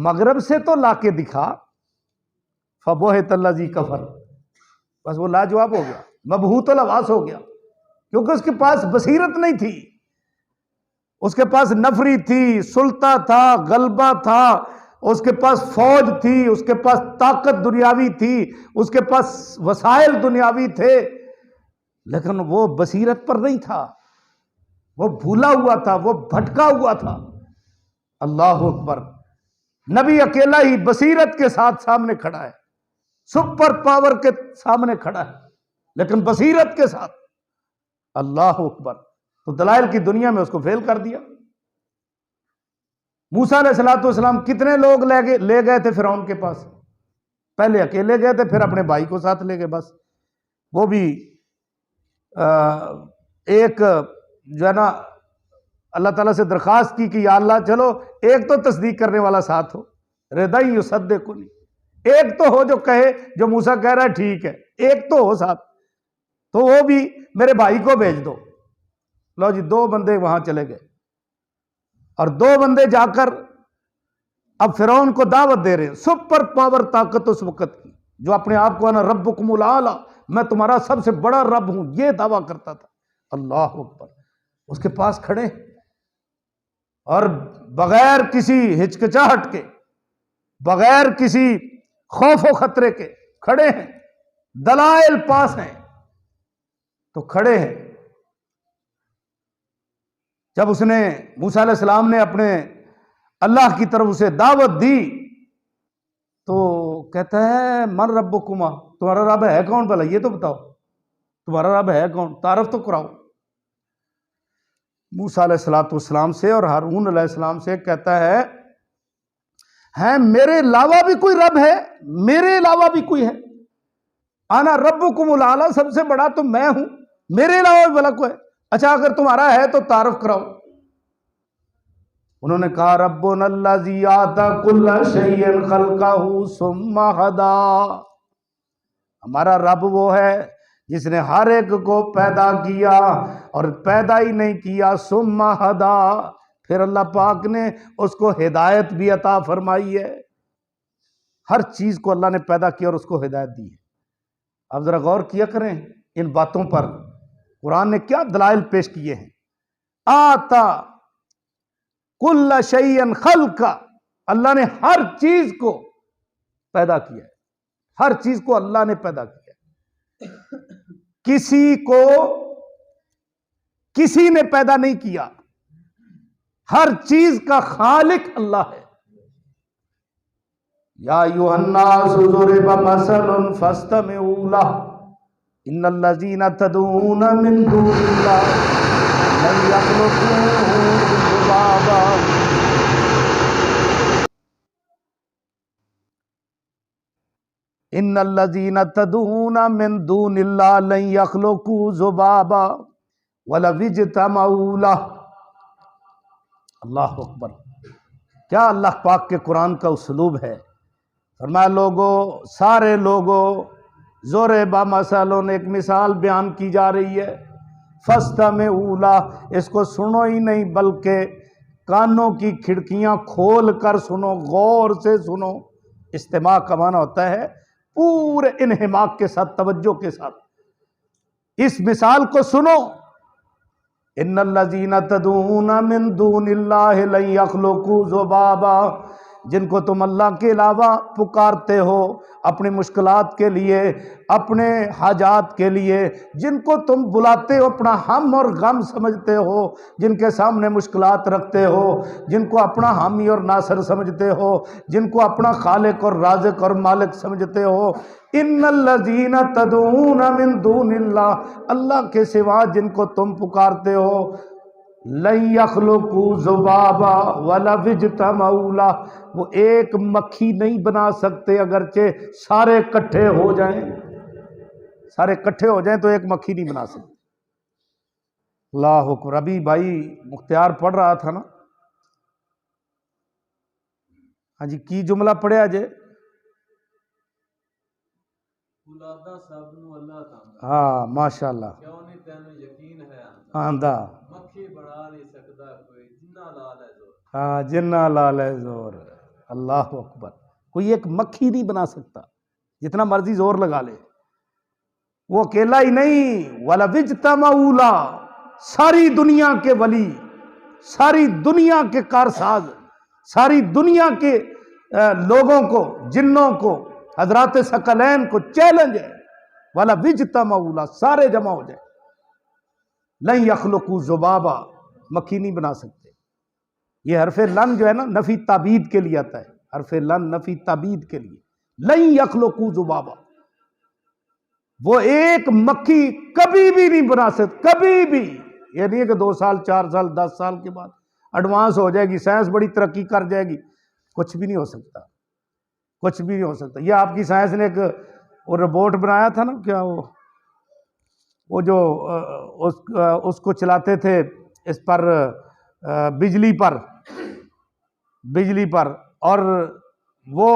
مغرب سے تو لا کے دکھا۔ فبہت الذی کفر، بس وہ لاجواب ہو گیا، مبہوت الحواس ہو گیا، کیونکہ اس کے پاس بصیرت نہیں تھی، اس کے پاس نفری تھی، سلطہ تھا، غلبہ تھا، اس کے پاس فوج تھی، اس کے پاس طاقت دنیاوی تھی، اس کے پاس وسائل دنیاوی تھے، لیکن وہ بصیرت پر نہیں تھا، وہ بھولا ہوا تھا، وہ بھٹکا ہوا تھا۔ اللہ اکبر، نبی اکیلا ہی بصیرت کے ساتھ سامنے کھڑا ہے، سپر پاور کے سامنے کھڑا ہے، لیکن بصیرت کے ساتھ۔ اللہ اکبر، تو دلائل کی دنیا میں اس کو فیل کر دیا۔ موسیٰ علیہ السلام کتنے لوگ لے گئے تھے فرعون کے پاس؟ پہلے اکیلے گئے تھے، پھر اپنے بھائی کو ساتھ لے گئے، بس وہ بھی ایک جو ہے نا اللہ تعالیٰ سے درخواست کی کہ یا اللہ چلو ایک تو تصدیق کرنے والا ساتھ ہو، ردائی یصدقنی، ایک تو ہو جو کہے، جو موسیٰ کہہ رہا ہے ٹھیک ہے، ایک تو ہو ساتھ، تو وہ بھی میرے بھائی کو بھیج دو۔ لو جی، 2 بندے وہاں چلے گئے، اور 2 بندے جا کر اب فرعون کو دعوت دے رہے ہیں، سپر پاور طاقت اس وقت کی، جو اپنے آپ کو انا ربکم الاعلی، میں تمہارا سب سے بڑا رب ہوں، یہ دعویٰ کرتا تھا۔ اللہ اکبر، اس کے پاس کھڑے اور بغیر کسی ہچکچاہٹ کے، بغیر کسی خوف و خطرے کے کھڑے ہیں، دلائل پاس ہیں تو کھڑے ہیں۔ جب اس نے موسیٰ علیہ السلام نے اپنے اللہ کی طرف اسے دعوت دی تو کہتا ہے من ربکما، تمہارا رب ہے کون بھلا، یہ تو بتاؤ تمہارا رب ہے کون، تعارف تو کراؤ۔ موسیٰ علیہ السلام سے اور ہارون علیہ السلام سے کہتا ہے میرے علاوہ بھی کوئی رب ہے، میرے علاوہ بھی کوئی ہے، انا ربکم الاعلی، سب سے بڑا تو میں ہوں، میرے علاوہ بھی بھلا کوئی ہے؟ اچھا اگر تمہارا ہے تو تعارف کراؤ۔ انہوں نے کہا ربنا الذی اعطی کل شیء خلقہ ثم ہدی، ہمارا رب وہ ہے جس نے ہر ایک کو پیدا کیا اور پیدا ہی نہیں کیا، ثم ہدی، پھر اللہ پاک نے اس کو ہدایت بھی عطا فرمائی ہے۔ ہر چیز کو اللہ نے پیدا کیا اور اس کو ہدایت دی ہے۔ اب ذرا غور کیا کریں ان باتوں پر، قرآن نے کیا دلائل پیش کیے ہیں۔ آتا کل شیء خلقہ، اللہ نے ہر چیز کو پیدا کیا ہے، ہر چیز کو اللہ نے پیدا کیا ہے، کسی نے پیدا نہیں کیا، ہر چیز کا خالق اللہ ہے۔ یا ایھا الناس ضرب مثل فاستمعوا لہ ان الذین تدعون من دون اللہ لن یخلقوا ذبابا، ان الذین تدعون من دون اللہ لن یخلقوا ذبابا ولو اجتمعوا لہ۔ اللہ اکبر، کیا اللہ پاک کے قرآن کا اسلوب ہے۔ فرمایا لوگو، سارے لوگو، ضرب مثل، ایک مثال بیان کی جا رہی ہے، فاستمعوا لہ، اس کو سنو ہی نہیں بلکہ کانوں کی کھڑکیاں کھول کر سنو، غور سے سنو۔ استماع کا معنی ہوتا ہے پورے انہماک کے ساتھ، توجہ کے ساتھ اس مثال کو سنو۔ ان الذین تدعون من دون اللہ لن یخلقوا ذبابا، جن کو تم اللہ کے علاوہ پکارتے ہو اپنی مشکلات کے لیے، اپنے حاجات کے لیے، جن کو تم بلاتے ہو، اپنا ہم اور غم سمجھتے ہو، جن کے سامنے مشکلات رکھتے ہو، جن کو اپنا حامی اور ناصر سمجھتے ہو، جن کو اپنا خالق اور رازق اور مالک سمجھتے ہو، ان الذین تدعون من دون اللہ، اللہ کے سوا جن کو تم پکارتے ہو، لن یخلقوا ذبابا ولو اجتمعوا لہ، وہ ایک مکھی نہیں بنا سکتے اگرچہ سارے کٹھے ہو جائیں، سارے کٹھے ہو جائیں تو ایک مکھی نہیں بنا سکتے۔ اللہ اکبر۔ ابھی بھائی مختار پڑھ رہا تھا نا، ہاں جی، کی جملہ پڑھیا جے؟ ہاں ماشاء اللہ، آندہ ہاں جنہ لالے زور۔ اللہ اکبر، کوئی ایک مکھی نہیں بنا سکتا جتنا مرضی زور لگا لے، وہ اکیلا ہی نہیں، وَلَوِ اجْتَمَعُوا لَهُ، ساری دنیا کے ولی، ساری دنیا کے کارساز، ساری دنیا کے لوگوں کو، جنوں کو، حضرات ثقلین کو چیلنج ہے، وَلَوِ اجْتَمَعُوا لَهُ، سارے جمع ہو جائیں، لن یخلقوا ذبابا، مکھی نہیں بنا سکتے. یہ حرف لن جو ہے نا نفی تابید کے لیے آتا ہے، حرف لن نفی تابید کے لیے. لن یخلقوا ذبابا، وہ ایک مکھی کبھی بھی نہیں بنا سکتے، کبھی بھی. یہ نہیں ہے کہ 2 سال 4 سال 10 سال کے بعد ایڈوانس ہو جائے گی، سائنس بڑی ترقی کر جائے گی. کچھ بھی نہیں ہو سکتا، کچھ بھی نہیں ہو سکتا. یہ آپ کی سائنس نے ایک وہ روبوٹ بنایا تھا نا، کیا وہ جو اس کو چلاتے تھے اس پر بجلی پر، اور وہ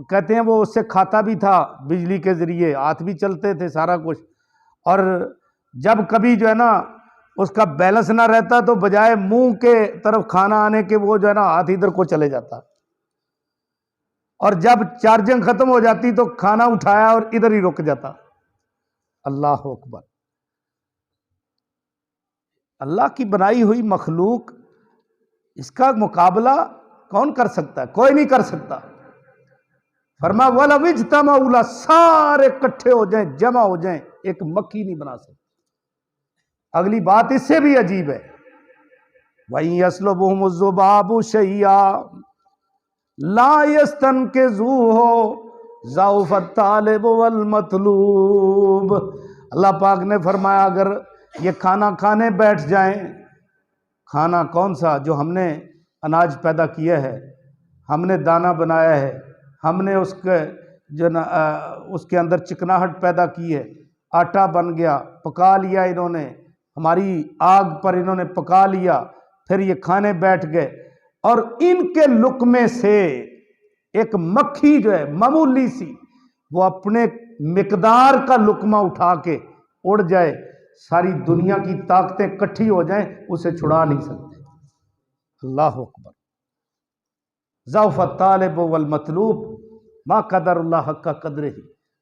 کہتے ہیں وہ اس سے کھاتا بھی تھا بجلی کے ذریعے، ہاتھ بھی چلتے تھے سارا کچھ. اور جب کبھی جو ہے نا اس کا بیلنس نہ رہتا تو بجائے منہ کے طرف کھانا آنے کے وہ جو ہے نا ہاتھ ادھر کو چلے جاتا، اور جب چارجنگ ختم ہو جاتی تو کھانا اٹھایا اور ادھر ہی رک جاتا. اللہ اکبر. اللہ کی بنائی ہوئی مخلوق، اس کا مقابلہ کون کر سکتا ہے؟ کوئی نہیں کر سکتا. فرمایا وَلَوِ اجْتَمَعُوا لَا، سارے اکٹھے ہو جائیں، جمع ہو جائیں، ایک مکھی نہیں بنا سکتے. اگلی بات اس سے بھی عجیب ہے، وَإِن يَسْلُبْهُمُ الذُّبَابُ شَيْئًا لَا يَسْتَنقِذُوهُ ضَعْفَ الطَّالِبِ وَالْمَطْلُوبِ. اللہ پاک نے فرمایا اگر یہ کھانا کھانے بیٹھ جائیں، کھانا کون سا؟ جو ہم نے اناج پیدا کیا ہے، ہم نے دانہ بنایا ہے، ہم نے اس کے اندر چکناہٹ پیدا کی ہے، آٹا بن گیا، پکا لیا انہوں نے، ہماری آگ پر انہوں نے پکا لیا، پھر یہ کھانے بیٹھ گئے، اور ان کے لقمے سے ایک مکھی جو ہے معمولی سی، وہ اپنے مقدار کا لقمہ اٹھا کے اڑ جائے، ساری دنیا کی طاقتیں کٹھی ہو جائیں، اسے چھڑا نہیں سکتے. اللہ اکبر. ضعف الطالب والمطلوب ما قدر اللہ حق قدرہ.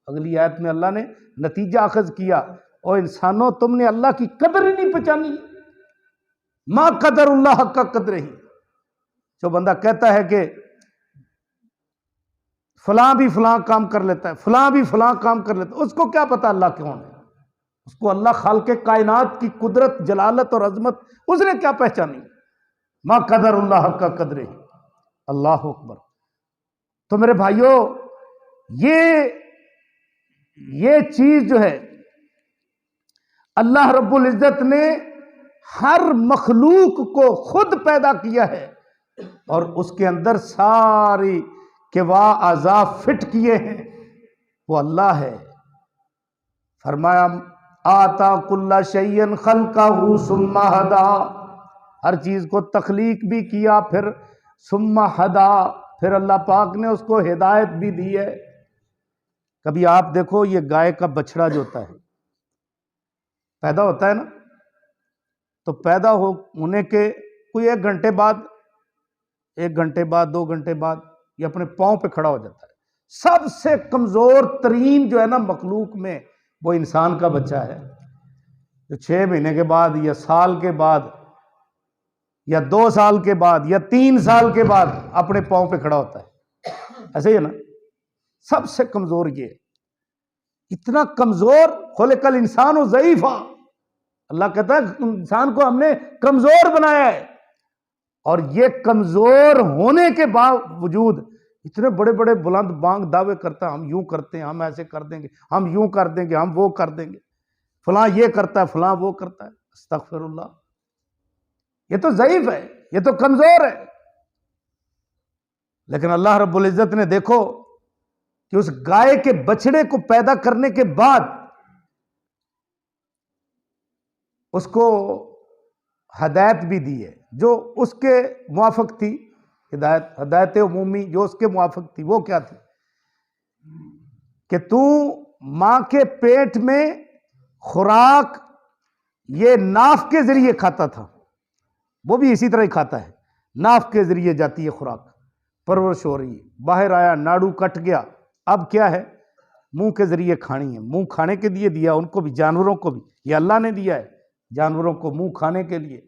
اگلی آیت میں اللہ نے نتیجہ اخذ کیا، او انسانوں تم نے اللہ کی قدر ہی نہیں پہچانی. ما قدر اللہ حق قدرہ. جو بندہ کہتا ہے کہ فلاں بھی فلاں کام کر لیتا ہے، فلاں بھی فلاں کام کر لیتا ہے، اس کو کیا پتا اللہ کون ہے؟ اس کو اللہ خالق کائنات کی قدرت، جلالت اور عظمت اس نے کیا پہچانی؟ ما قدر اللہ حق قدرہ. اللہ اکبر. تو میرے بھائیوں، یہ چیز جو ہے اللہ رب العزت نے ہر مخلوق کو خود پیدا کیا ہے، اور اس کے اندر ساری قوا اعضاء فٹ کیے ہیں، وہ اللہ ہے. فرمایا آتا کل شیء خلقہ ثم ہدا، ہر چیز کو تخلیق بھی کیا، پھر ثم ہدا، پھر اللہ پاک نے اس کو ہدایت بھی دی ہے. کبھی آپ دیکھو یہ گائے کا بچڑا جو ہوتا ہے، پیدا ہوتا ہے نا، تو پیدا ہونے کے کوئی 1 گھنٹے بعد، 1 گھنٹے بعد 2 گھنٹے بعد یہ اپنے پاؤں پہ کھڑا ہو جاتا ہے. سب سے کمزور ترین جو ہے نا مخلوق میں وہ انسان کا بچہ ہے، جو 6 مہینے کے بعد یا سال کے بعد یا 2 سال کے بعد یا 3 سال کے بعد اپنے پاؤں پہ کھڑا ہوتا ہے. ایسے ہی ہے نا، سب سے کمزور یہ ہے. اتنا کمزور، خلق الانسان ضعیفا، اللہ کہتا ہے انسان کو ہم نے کمزور بنایا ہے، اور یہ کمزور ہونے کے باوجود اتنے بڑے بڑے بلند بانگ دعوے کرتا ہے، ہم یوں کرتے ہیں، ہم ایسے کر دیں گے، ہم یوں کر دیں گے، ہم وہ کر دیں گے، فلاں یہ کرتا ہے، فلاں وہ کرتا ہے. استغفر اللہ. یہ تو ضعیف ہے، یہ تو کمزور ہے. لیکن اللہ رب العزت نے دیکھو کہ اس گائے کے بچڑے کو پیدا کرنے کے بعد اس کو ہدایت بھی دی ہے جو اس کے موافق تھی. ہدایت عمومی جو اس کے موافق تھی، وہ کیا تھی؟ کہ تو ماں کے پیٹ میں خوراک یہ ناف کے ذریعے کھاتا تھا، وہ بھی اسی طرح ہی کھاتا ہے، ناف کے ذریعے جاتی ہے خوراک، پرورش ہو رہی ہے، باہر آیا، ناڑو کٹ گیا، اب کیا ہے؟ منہ کے ذریعے کھانی ہے. منہ کھانے کے لیے دیا ان کو بھی، جانوروں کو بھی، یہ اللہ نے دیا ہے جانوروں کو منہ کھانے کے لیے.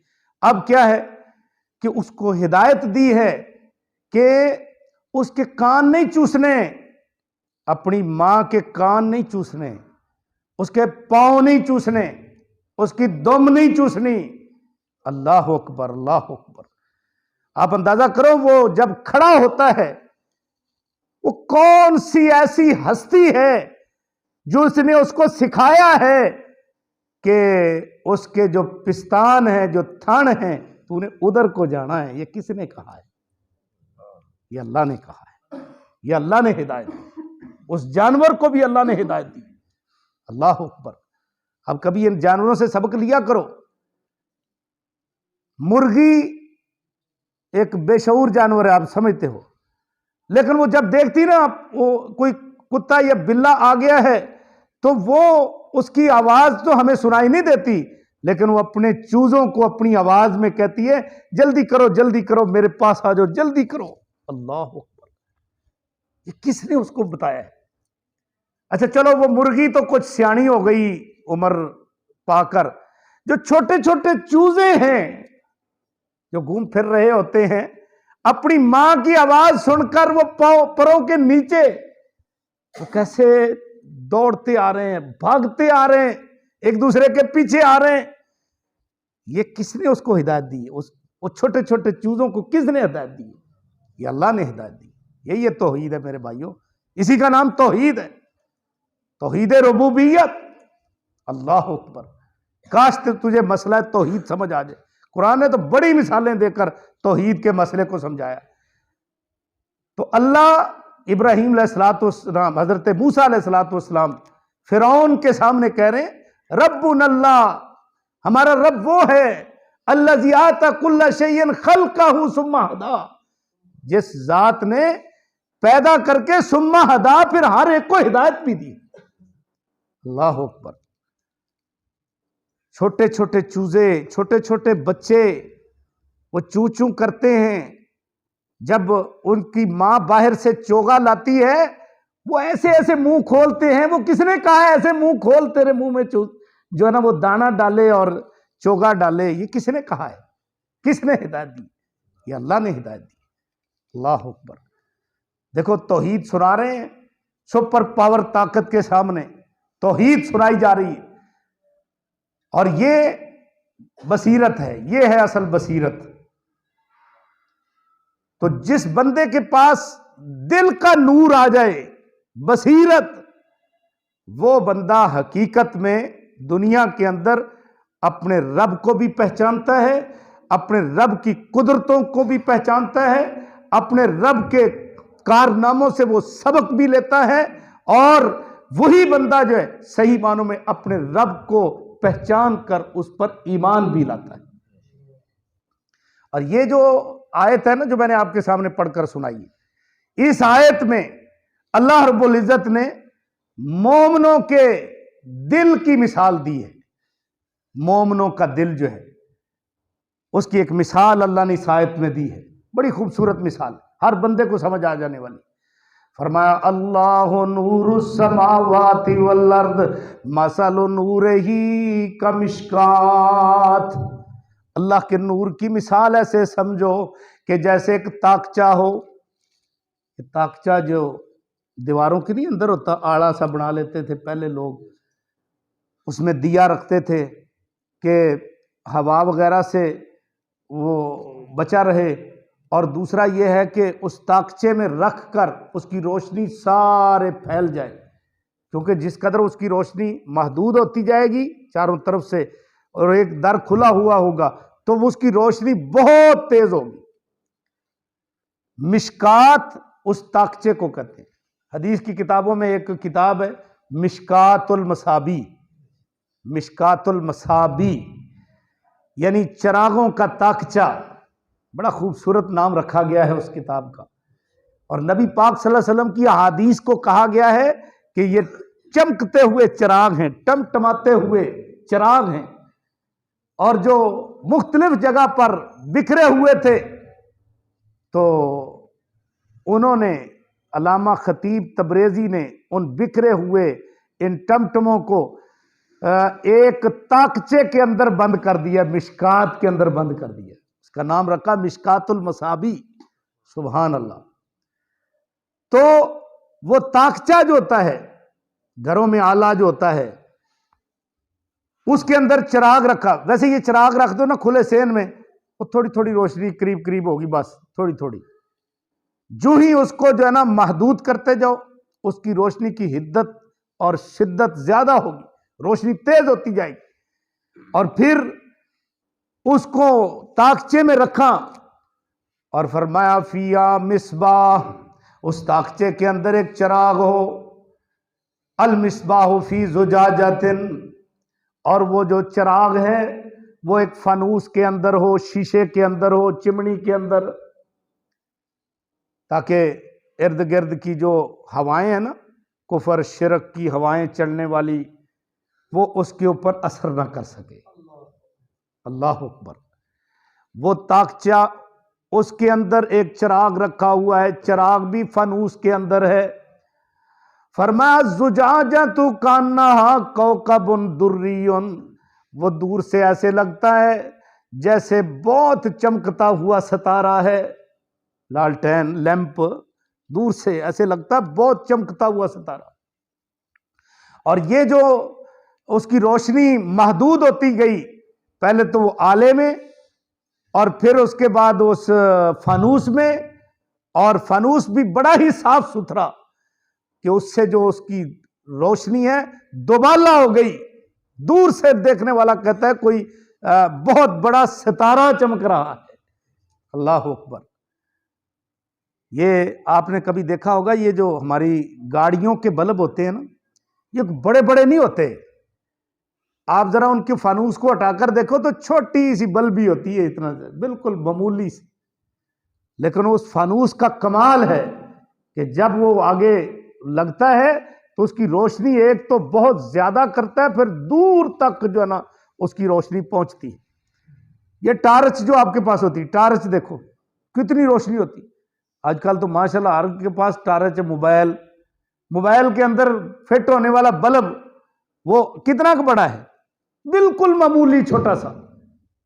اب کیا ہے کہ اس کو ہدایت دی ہے کہ اس کے کان نہیں چوسنے، اپنی ماں کے کان نہیں چوسنے، اس کے پاؤں نہیں چوسنے. اس کی دم نہیں چوسنی. اللہ اکبر اللہ اکبر. آپ اندازہ کرو وہ جب کھڑا ہوتا ہے وہ کون سی ایسی ہستی ہے جو اس نے اس کو سکھایا ہے کہ اس کے جو پستان ہیں جو تھن ہیں تو نے ادھر کو جانا ہے. یہ کس نے کہا ہے؟ یہ اللہ نے کہا ہے. یہ اللہ نے ہدایت دی. اس جانور کو بھی اللہ نے ہدایت دی. اللہ اکبر. اب کبھی ان جانوروں سے سبق لیا کرو. مرغی ایک بے شعور جانور ہے، آپ سمجھتے ہو، لیکن وہ جب دیکھتی نا وہ کوئی کتا یا بلا آ گیا ہے تو وہ اس کی آواز تو ہمیں سنائی نہیں دیتی، لیکن وہ اپنے چوزوں کو اپنی آواز میں کہتی ہے جلدی کرو میرے پاس آ جاؤ، جلدی کرو. اللہ اکبر. یہ کس نے اس کو بتایا ہے؟ اچھا چلو وہ مرغی تو کچھ سیانی ہو گئی عمر پا کر، جو چھوٹے چھوٹے چوزے ہیں جو گھوم پھر رہے ہوتے ہیں اپنی ماں کی آواز سن کر وہ پروں کے نیچے وہ کیسے دوڑتے آ رہے ہیں، بھاگتے آ رہے ہیں، ایک دوسرے کے پیچھے آ رہے ہیں. یہ کس نے اس کو ہدایت دی؟ وہ چھوٹے چھوٹے چوزوں کو کس نے ہدایت دی؟ یہ اللہ نے ہدایت دی. یہ توحید ہے میرے بھائیوں. اسی کا نام توحید ہے، توحید ربوبیت. اللہ اکبر. کاش تجھے مسئلہ توحید سمجھ آ جائے. قرآن نے تو بڑی مثالیں دے کر توحید کے مسئلے کو سمجھایا. تو اللہ ابراہیم علیہ الصلوۃ والسلام، حضرت موسیٰ علیہ الصلوۃ والسلام فرعون کے سامنے کہہ رہے ہیں ربنا اللہ، ہمارا رب وہ ہے الذی آتی کل شیء خلقہ ثم ہدی، جس ذات نے پیدا کر کے ثم ہدی پھر ہر ایک کو ہدایت بھی دی. اللہ اکبر. چھوٹے چھوٹے چوزے، چھوٹے چھوٹے بچے وہ چوں چوں کرتے ہیں. جب ان کی ماں باہر سے چوگا لاتی ہے وہ ایسے ایسے منہ کھولتے ہیں. وہ کس نے کہا ہے ایسے منہ کھول تیرے منہ میں جو ہے نا وہ دانا ڈالے اور چوگا ڈالے؟ یہ کس نے کہا ہے؟ کس نے ہدایت دی؟ یہ اللہ نے ہدایت دی. اللہ اکبر. دیکھو توحید سنا رہے ہیں سپر پاور طاقت کے سامنے توحید سنائی جا رہی ہے. اور یہ بصیرت ہے، یہ ہے اصل بصیرت. تو جس بندے کے پاس دل کا نور آ جائے، بصیرت، وہ بندہ حقیقت میں دنیا کے اندر اپنے رب کو بھی پہچانتا ہے، اپنے رب کی قدرتوں کو بھی پہچانتا ہے، اپنے رب کے کارناموں سے وہ سبق بھی لیتا ہے، اور وہی بندہ جو ہے صحیح معنوں میں اپنے رب کو پہچان کر اس پر ایمان بھی لاتا ہے. اور یہ جو آیت ہے نا جو میں نے آپ کے سامنے پڑھ کر سنائی، اس آیت میں اللہ رب العزت نے مومنوں کے دل کی مثال دی ہے. مومنوں کا دل جو ہے اس کی ایک مثال اللہ نے اس آیت میں دی ہے. بڑی خوبصورت مثال، ہر بندے کو سمجھ آ جانے والی. فرمایا اللہ نور السماوات والارض مثل نورہ کمشکات. اللہ کے نور کی مثال ایسے سمجھو کہ جیسے ایک تاکچہ ہو. تاکچہ جو دیواروں کے نہیں اندر ہوتا، آڑا سا بنا لیتے تھے پہلے لوگ، اس میں دیا رکھتے تھے کہ ہوا وغیرہ سے وہ بچا رہے. اور دوسرا یہ ہے کہ اس تاکچے میں رکھ کر اس کی روشنی سارے پھیل جائے، کیونکہ جس قدر اس کی روشنی محدود ہوتی جائے گی چاروں طرف سے اور ایک در کھلا ہوا ہوگا تو اس کی روشنی بہت تیز ہوگی. مشکات اس تاکچے کو کہتے ہیں. حدیث کی کتابوں میں ایک کتاب ہے مشکات المصابی. مشکات المصابی یعنی چراغوں کا تاکچہ. بڑا خوبصورت نام رکھا گیا ہے اس کتاب کا. اور نبی پاک صلی اللہ علیہ وسلم کی احادیث کو کہا گیا ہے کہ یہ چمکتے ہوئے چراغ ہیں، ٹمٹماتے ہوئے چراغ ہیں، اور جو مختلف جگہ پر بکھرے ہوئے تھے. تو انہوں نے علامہ خطیب تبریزی نے ان بکھرے ہوئے ان ٹمٹموں کو ایک تاکچے کے اندر بند کر دیا، مشکات کے اندر بند کر دیا. اس کا نام رکھا مشکات المصابی. سبحان اللہ. تو وہ تاکچہ جو ہوتا ہے گھروں میں آلہ جو ہوتا ہے اس کے اندر چراغ رکھا. ویسے یہ چراغ رکھ دو نا کھلے سین میں، وہ تھوڑی تھوڑی روشنی قریب قریب ہوگی، بس تھوڑی تھوڑی. جو ہی اس کو جو ہے نا محدود کرتے جاؤ، اس کی روشنی کی حدت اور شدت زیادہ ہوگی، روشنی تیز ہوتی جائے گی. اور پھر اس کو تاکچے میں رکھا اور فرمایا فیا مصباح، اس تاکچے کے اندر ایک چراغ ہو. المصباح فی زجاجۃ، اور وہ جو چراغ ہے وہ ایک فانوس کے اندر ہو، شیشے کے اندر ہو، چمنی کے اندر، تاکہ ارد گرد کی جو ہوائیں ہیں نا، کفر شرک کی ہوائیں چڑھنے والی، وہ اس کے اوپر اثر نہ کر سکے. اللہ اکبر. وہ تاکچہ، اس کے اندر ایک چراغ رکھا ہوا ہے، چراغ بھی فانوس کے اندر ہے. فرمایا زجاجۃ کانہا کوکب دری، وہ دور سے ایسے لگتا ہے جیسے بہت چمکتا ہوا ستارہ ہے. لالٹین لیمپ دور سے ایسے لگتا ہے بہت چمکتا ہوا ستارہ. اور یہ جو اس کی روشنی محدود ہوتی گئی، پہلے تو وہ آلے میں، اور پھر اس کے بعد اس فانوس میں، اور فانوس بھی بڑا ہی صاف ستھرا کہ اس سے جو اس کی روشنی ہے دوبالا ہو گئی. دور سے دیکھنے والا کہتا ہے کوئی بہت بڑا ستارہ چمک رہا ہے. اللہ اکبر. یہ آپ نے کبھی دیکھا ہوگا، یہ جو ہماری گاڑیوں کے بلب ہوتے ہیں نا، یہ بڑے بڑے نہیں ہوتے. آپ ذرا ان کے فانوس کو ہٹا کر دیکھو تو چھوٹی سی بلب ہی ہوتی ہے، اتنا بالکل معمولی سی. لیکن اس فانوس کا کمال ہے کہ جب وہ آگے لگتا ہے تو اس کی روشنی ایک تو بہت زیادہ کرتا ہے، پھر دور تک جو ہے نا اس کی روشنی پہنچتی ہے. یہ ٹارچ جو آپ کے پاس ہوتی ہے، ٹارچ دیکھو کتنی روشنی ہوتی. آج کل تو ماشاءاللہ ہر کے پاس ٹارچ ہے. موبائل کے اندر فٹ ہونے والا بلب وہ کتنا بڑا ہے، بالکل معمولی چھوٹا سا،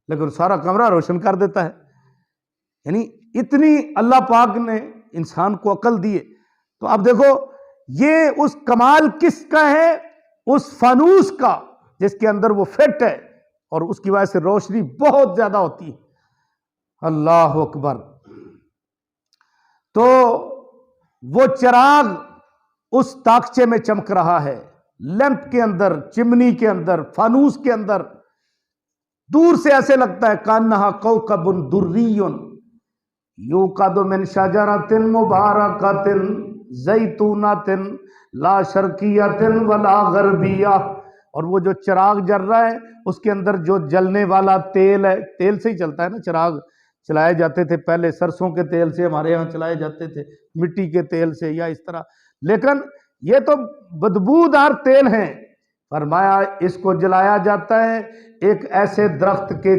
لیکن سارا کمرہ روشن کر دیتا ہے. یعنی اتنی اللہ پاک نے انسان کو عقل دی ہے. تو اب دیکھو یہ اس کمال کس کا ہے؟ اس فانوس کا، جس کے اندر وہ فٹ ہے اور اس کی وجہ سے روشنی بہت زیادہ ہوتی ہے. اللہ اکبر. تو وہ چراغ اس تاکچے میں چمک رہا ہے، لیمپ کے اندر، چمنی کے اندر، فانوس کے اندر. دور سے ایسے لگتا ہے کانہا کوکب دری یوقد من شجرۃ مبارکۃ زیتونۃ لا شرقیۃ ولا غربیہ. اور وہ جو چراغ جل رہا ہے اس کے اندر جو جلنے والا تیل ہے، تیل سے ہی چلتا ہے نا چراغ، چلائے جاتے تھے پہلے سرسوں کے تیل سے، ہمارے ہاں چلائے جاتے تھے مٹی کے تیل سے یا اس طرح، لیکن یہ تو بدبودار تیل ہیں. فرمایا اس کو جلایا جاتا ہے ایک ایسے درخت کے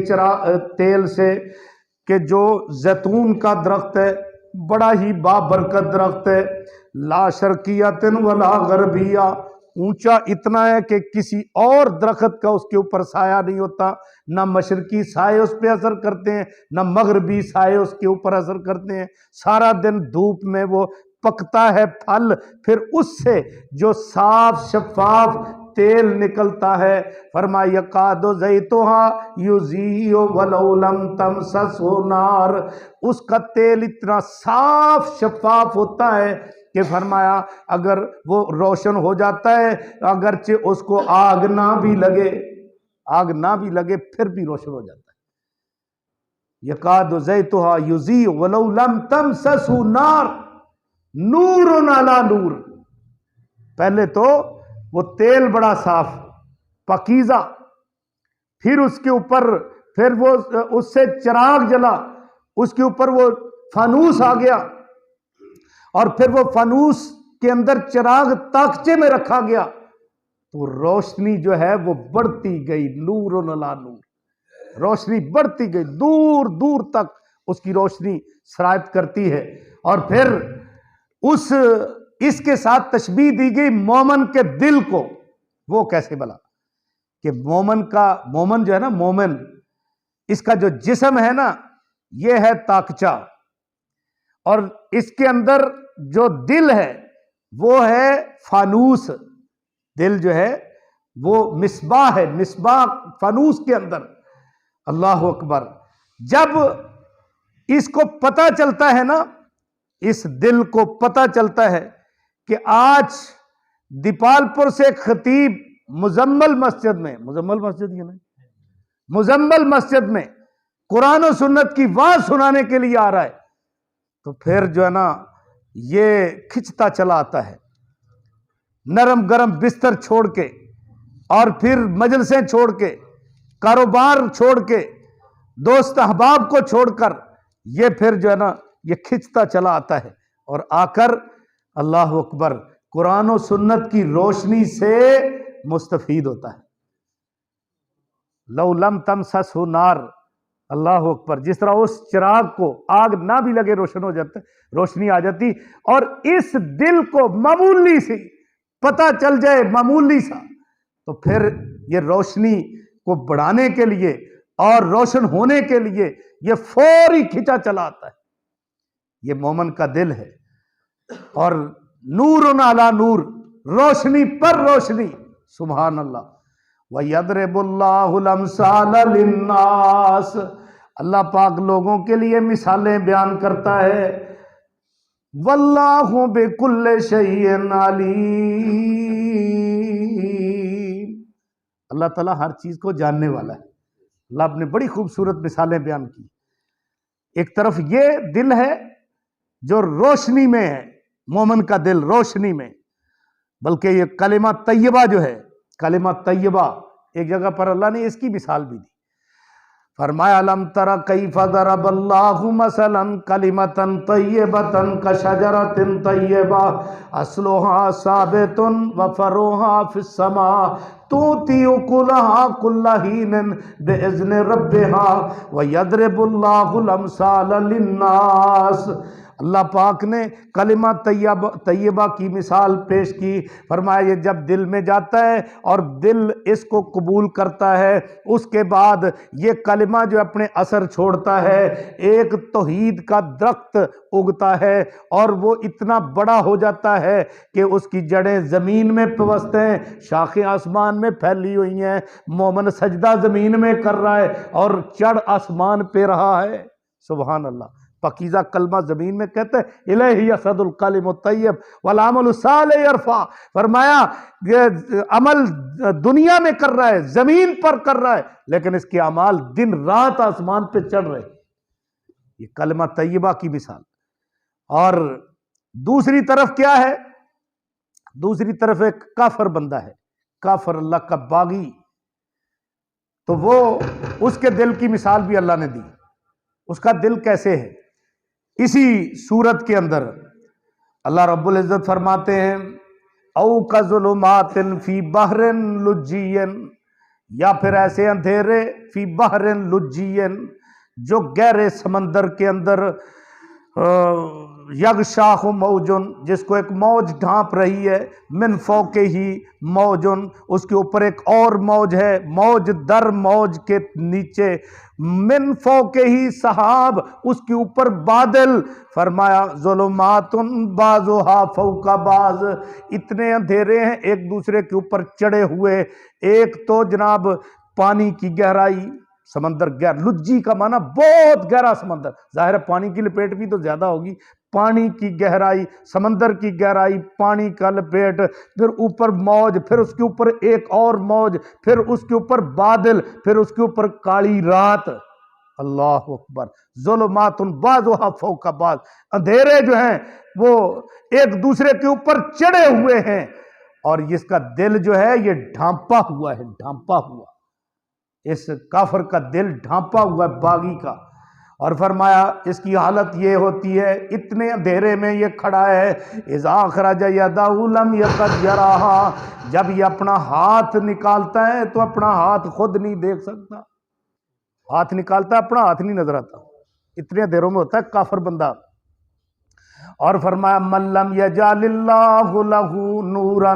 تیل سے کہ جو زیتون کا درخت ہے، بڑا ہی بابرکت درخت ہے. لا شرقیۃ ولا غربیہ، اونچا اتنا ہے کہ کسی اور درخت کا اس کے اوپر سایہ نہیں ہوتا. نہ مشرقی سائے اس پہ اثر کرتے ہیں، نہ مغربی سائے اس کے اوپر اثر کرتے ہیں. سارا دن دھوپ میں وہ پکتا ہے پھل، پھر اس سے جو صاف شفاف تیل نکلتا ہے. فرمایا یکاد زیتھا یضیء ولو لم تمسسہ نار، اس کا تیل اتنا صاف شفاف ہوتا ہے کہ فرمایا اگر وہ روشن ہو جاتا ہے، اگرچہ اس کو آگ نہ بھی لگے پھر بھی روشن ہو جاتا ہے. یکاد زیتھا یضیء ولو لم تمسسہ نار نور علی نور. پہلے تو وہ تیل بڑا صاف پاکیزہ، پھر اس کے اوپر پھر وہ اس سے چراغ جلا، اس کے اوپر وہ فانوس آ گیا، اور پھر وہ فانوس کے اندر چراغ تاکچے میں رکھا گیا، تو روشنی جو ہے وہ بڑھتی گئی. نور علی نور، روشنی بڑھتی گئی، دور دور تک اس کی روشنی سرایت کرتی ہے. اور پھر اس کے ساتھ تشبیہ دی گئی مومن کے دل کو. وہ کیسے بلا کہ مومن جو ہے نا، مومن اس کا جو جسم ہے نا یہ ہے تاکچہ، اور اس کے اندر جو دل ہے وہ ہے فانوس. دل جو ہے وہ مصباح ہے، مصباح فانوس کے اندر. اللہ اکبر. جب اس کو پتہ چلتا ہے نا، اس دل کو پتہ چلتا ہے کہ آج دیپال پور سے ایک خطیب مزمل مسجد میں، مزمل مسجد یہ نا، مزمل مسجد میں قرآن و سنت کی واز سنانے کے لیے آ رہا ہے، تو پھر جو ہے نا یہ کھچتا چلا آتا ہے، نرم گرم بستر چھوڑ کے اور پھر مجلسیں چھوڑ کے، کاروبار چھوڑ کے، دوست احباب کو چھوڑ کر یہ پھر جو ہے نا یہ کھچتا چلا آتا ہے، اور آ کر اللہ اکبر قرآن و سنت کی روشنی سے مستفید ہوتا ہے. لو لم تمسسہ نار، اللہ اکبر. جس طرح اس چراغ کو آگ نہ بھی لگے روشن ہو جاتا، روشنی آ جاتی، اور اس دل کو معمولی سی پتہ چل جائے، معمولی سا، تو پھر یہ روشنی کو بڑھانے کے لیے اور روشن ہونے کے لیے یہ فوری کھینچا چلا آتا ہے. یہ مومن کا دل ہے. اور نور علی نور، روشنی پر روشنی. سبحان اللہ. وَيَضْرِبُ اللَّهُ الْأَمْثَالَ لِلنَّاسِ، اللہ پاک لوگوں کے لیے مثالیں بیان کرتا ہے. وَاللَّهُ بِكُلِّ شَيْءٍ عَلِيمٌ، اللہ تعالیٰ ہر چیز کو جاننے والا ہے. اللہ نے بڑی خوبصورت مثالیں بیان کی. ایک طرف یہ دل ہے جو روشنی میں ہے، مومن کا دل روشنی میں، بلکہ یہ کلمہ طیبہ جو ہے، کلمہ طیبہ، ایک جگہ پر اللہ نے اس کی مثال بھی دی. فرمایا الم تر کیف ضرب اللہ مثلا کلمۃ طیبۃ کشجرۃ طیبہ اصلها ثابت وفرعها فی السماء تؤتی اکلها کل حین باذن ربها ویضرب اللہ الامثال للناس. اللہ پاک نے کلمہ طیبہ کی مثال پیش کی. فرمایا یہ جب دل میں جاتا ہے اور دل اس کو قبول کرتا ہے، اس کے بعد یہ کلمہ جو اپنے اثر چھوڑتا ہے، ایک توحید کا درخت اگتا ہے، اور وہ اتنا بڑا ہو جاتا ہے کہ اس کی جڑیں زمین میں پیوست ہیں، شاخیں آسمان میں پھیلی ہوئی ہیں. مومن سجدہ زمین میں کر رہا ہے اور چڑھ آسمان پہ رہا ہے. سبحان اللہ. پاکیزہ کلمہ زمین میں کہتے ہیں الیہ یصعد الکلم الطیب والعمل الصالح یرفع. فرمایا یہ عمل دنیا میں کر رہا ہے، زمین پر کر رہا ہے، لیکن اس کے اعمال دن رات آسمان پہ چڑھ رہے. یہ کلمہ طیبہ کی مثال. اور دوسری طرف کیا ہے؟ دوسری طرف ایک کافر بندہ ہے، کافر، اللہ کا باغی. تو وہ اس کے دل کی مثال بھی اللہ نے دی. اس کا دل کیسے ہے؟ اسی سورت کے اندر اللہ رب العزت فرماتے ہیں او کظلمات فی بحر لجی، یا پھر ایسے اندھیرے فی بحر لجی جو گہرے سمندر کے اندر یغشاہ موجن، جس کو ایک موج ڈھانپ رہی ہے، من فوقہ ہی موجن، اس کے اوپر ایک اور موج ہے، موج در موج کے نیچے، من فوقہ ہی سحاب، اس کے اوپر بادل. فرمایا ظلمات بعضھا فوق بعض، اتنے اندھیرے ہیں ایک دوسرے کے اوپر چڑھے ہوئے. ایک تو جناب پانی کی گہرائی، سمندر گہرا، لجی کا معنی بہت گہرا سمندر، ظاہر ہے پانی کی لپیٹ بھی تو زیادہ ہوگی. پانی کی گہرائی، سمندر کی گہرائی، پانی کا لپیٹ، پھر اوپر موج، پھر اس کے اوپر ایک اور موج، پھر اس کے اوپر بادل، پھر اس کے اوپر کالی رات. اللہ اکبر. ظلمات بعضھا فوق بعض، اندھیرے جو ہیں وہ ایک دوسرے کے اوپر چڑھے ہوئے ہیں، اور اس کا دل جو ہے یہ ڈھانپا ہوا ہے، ڈھانپا ہوا. اس کافر کا دل ڈھانپا ہوا ہے باغی کا. اور فرمایا اس کی حالت یہ ہوتی ہے، اتنے اندھیرے میں یہ کھڑا ہے، اذا اخرج یدہ لم یکد یراہا، جب یہ اپنا ہاتھ نکالتا ہے تو اپنا ہاتھ خود نہیں دیکھ سکتا. ہاتھ نکالتا ہے اپنا ہاتھ نہیں نظر آتا. اتنے اندھیروں میں ہوتا ہے کافر بندہ. اور فرمایا من لم یجعل اللہ لہ نورا،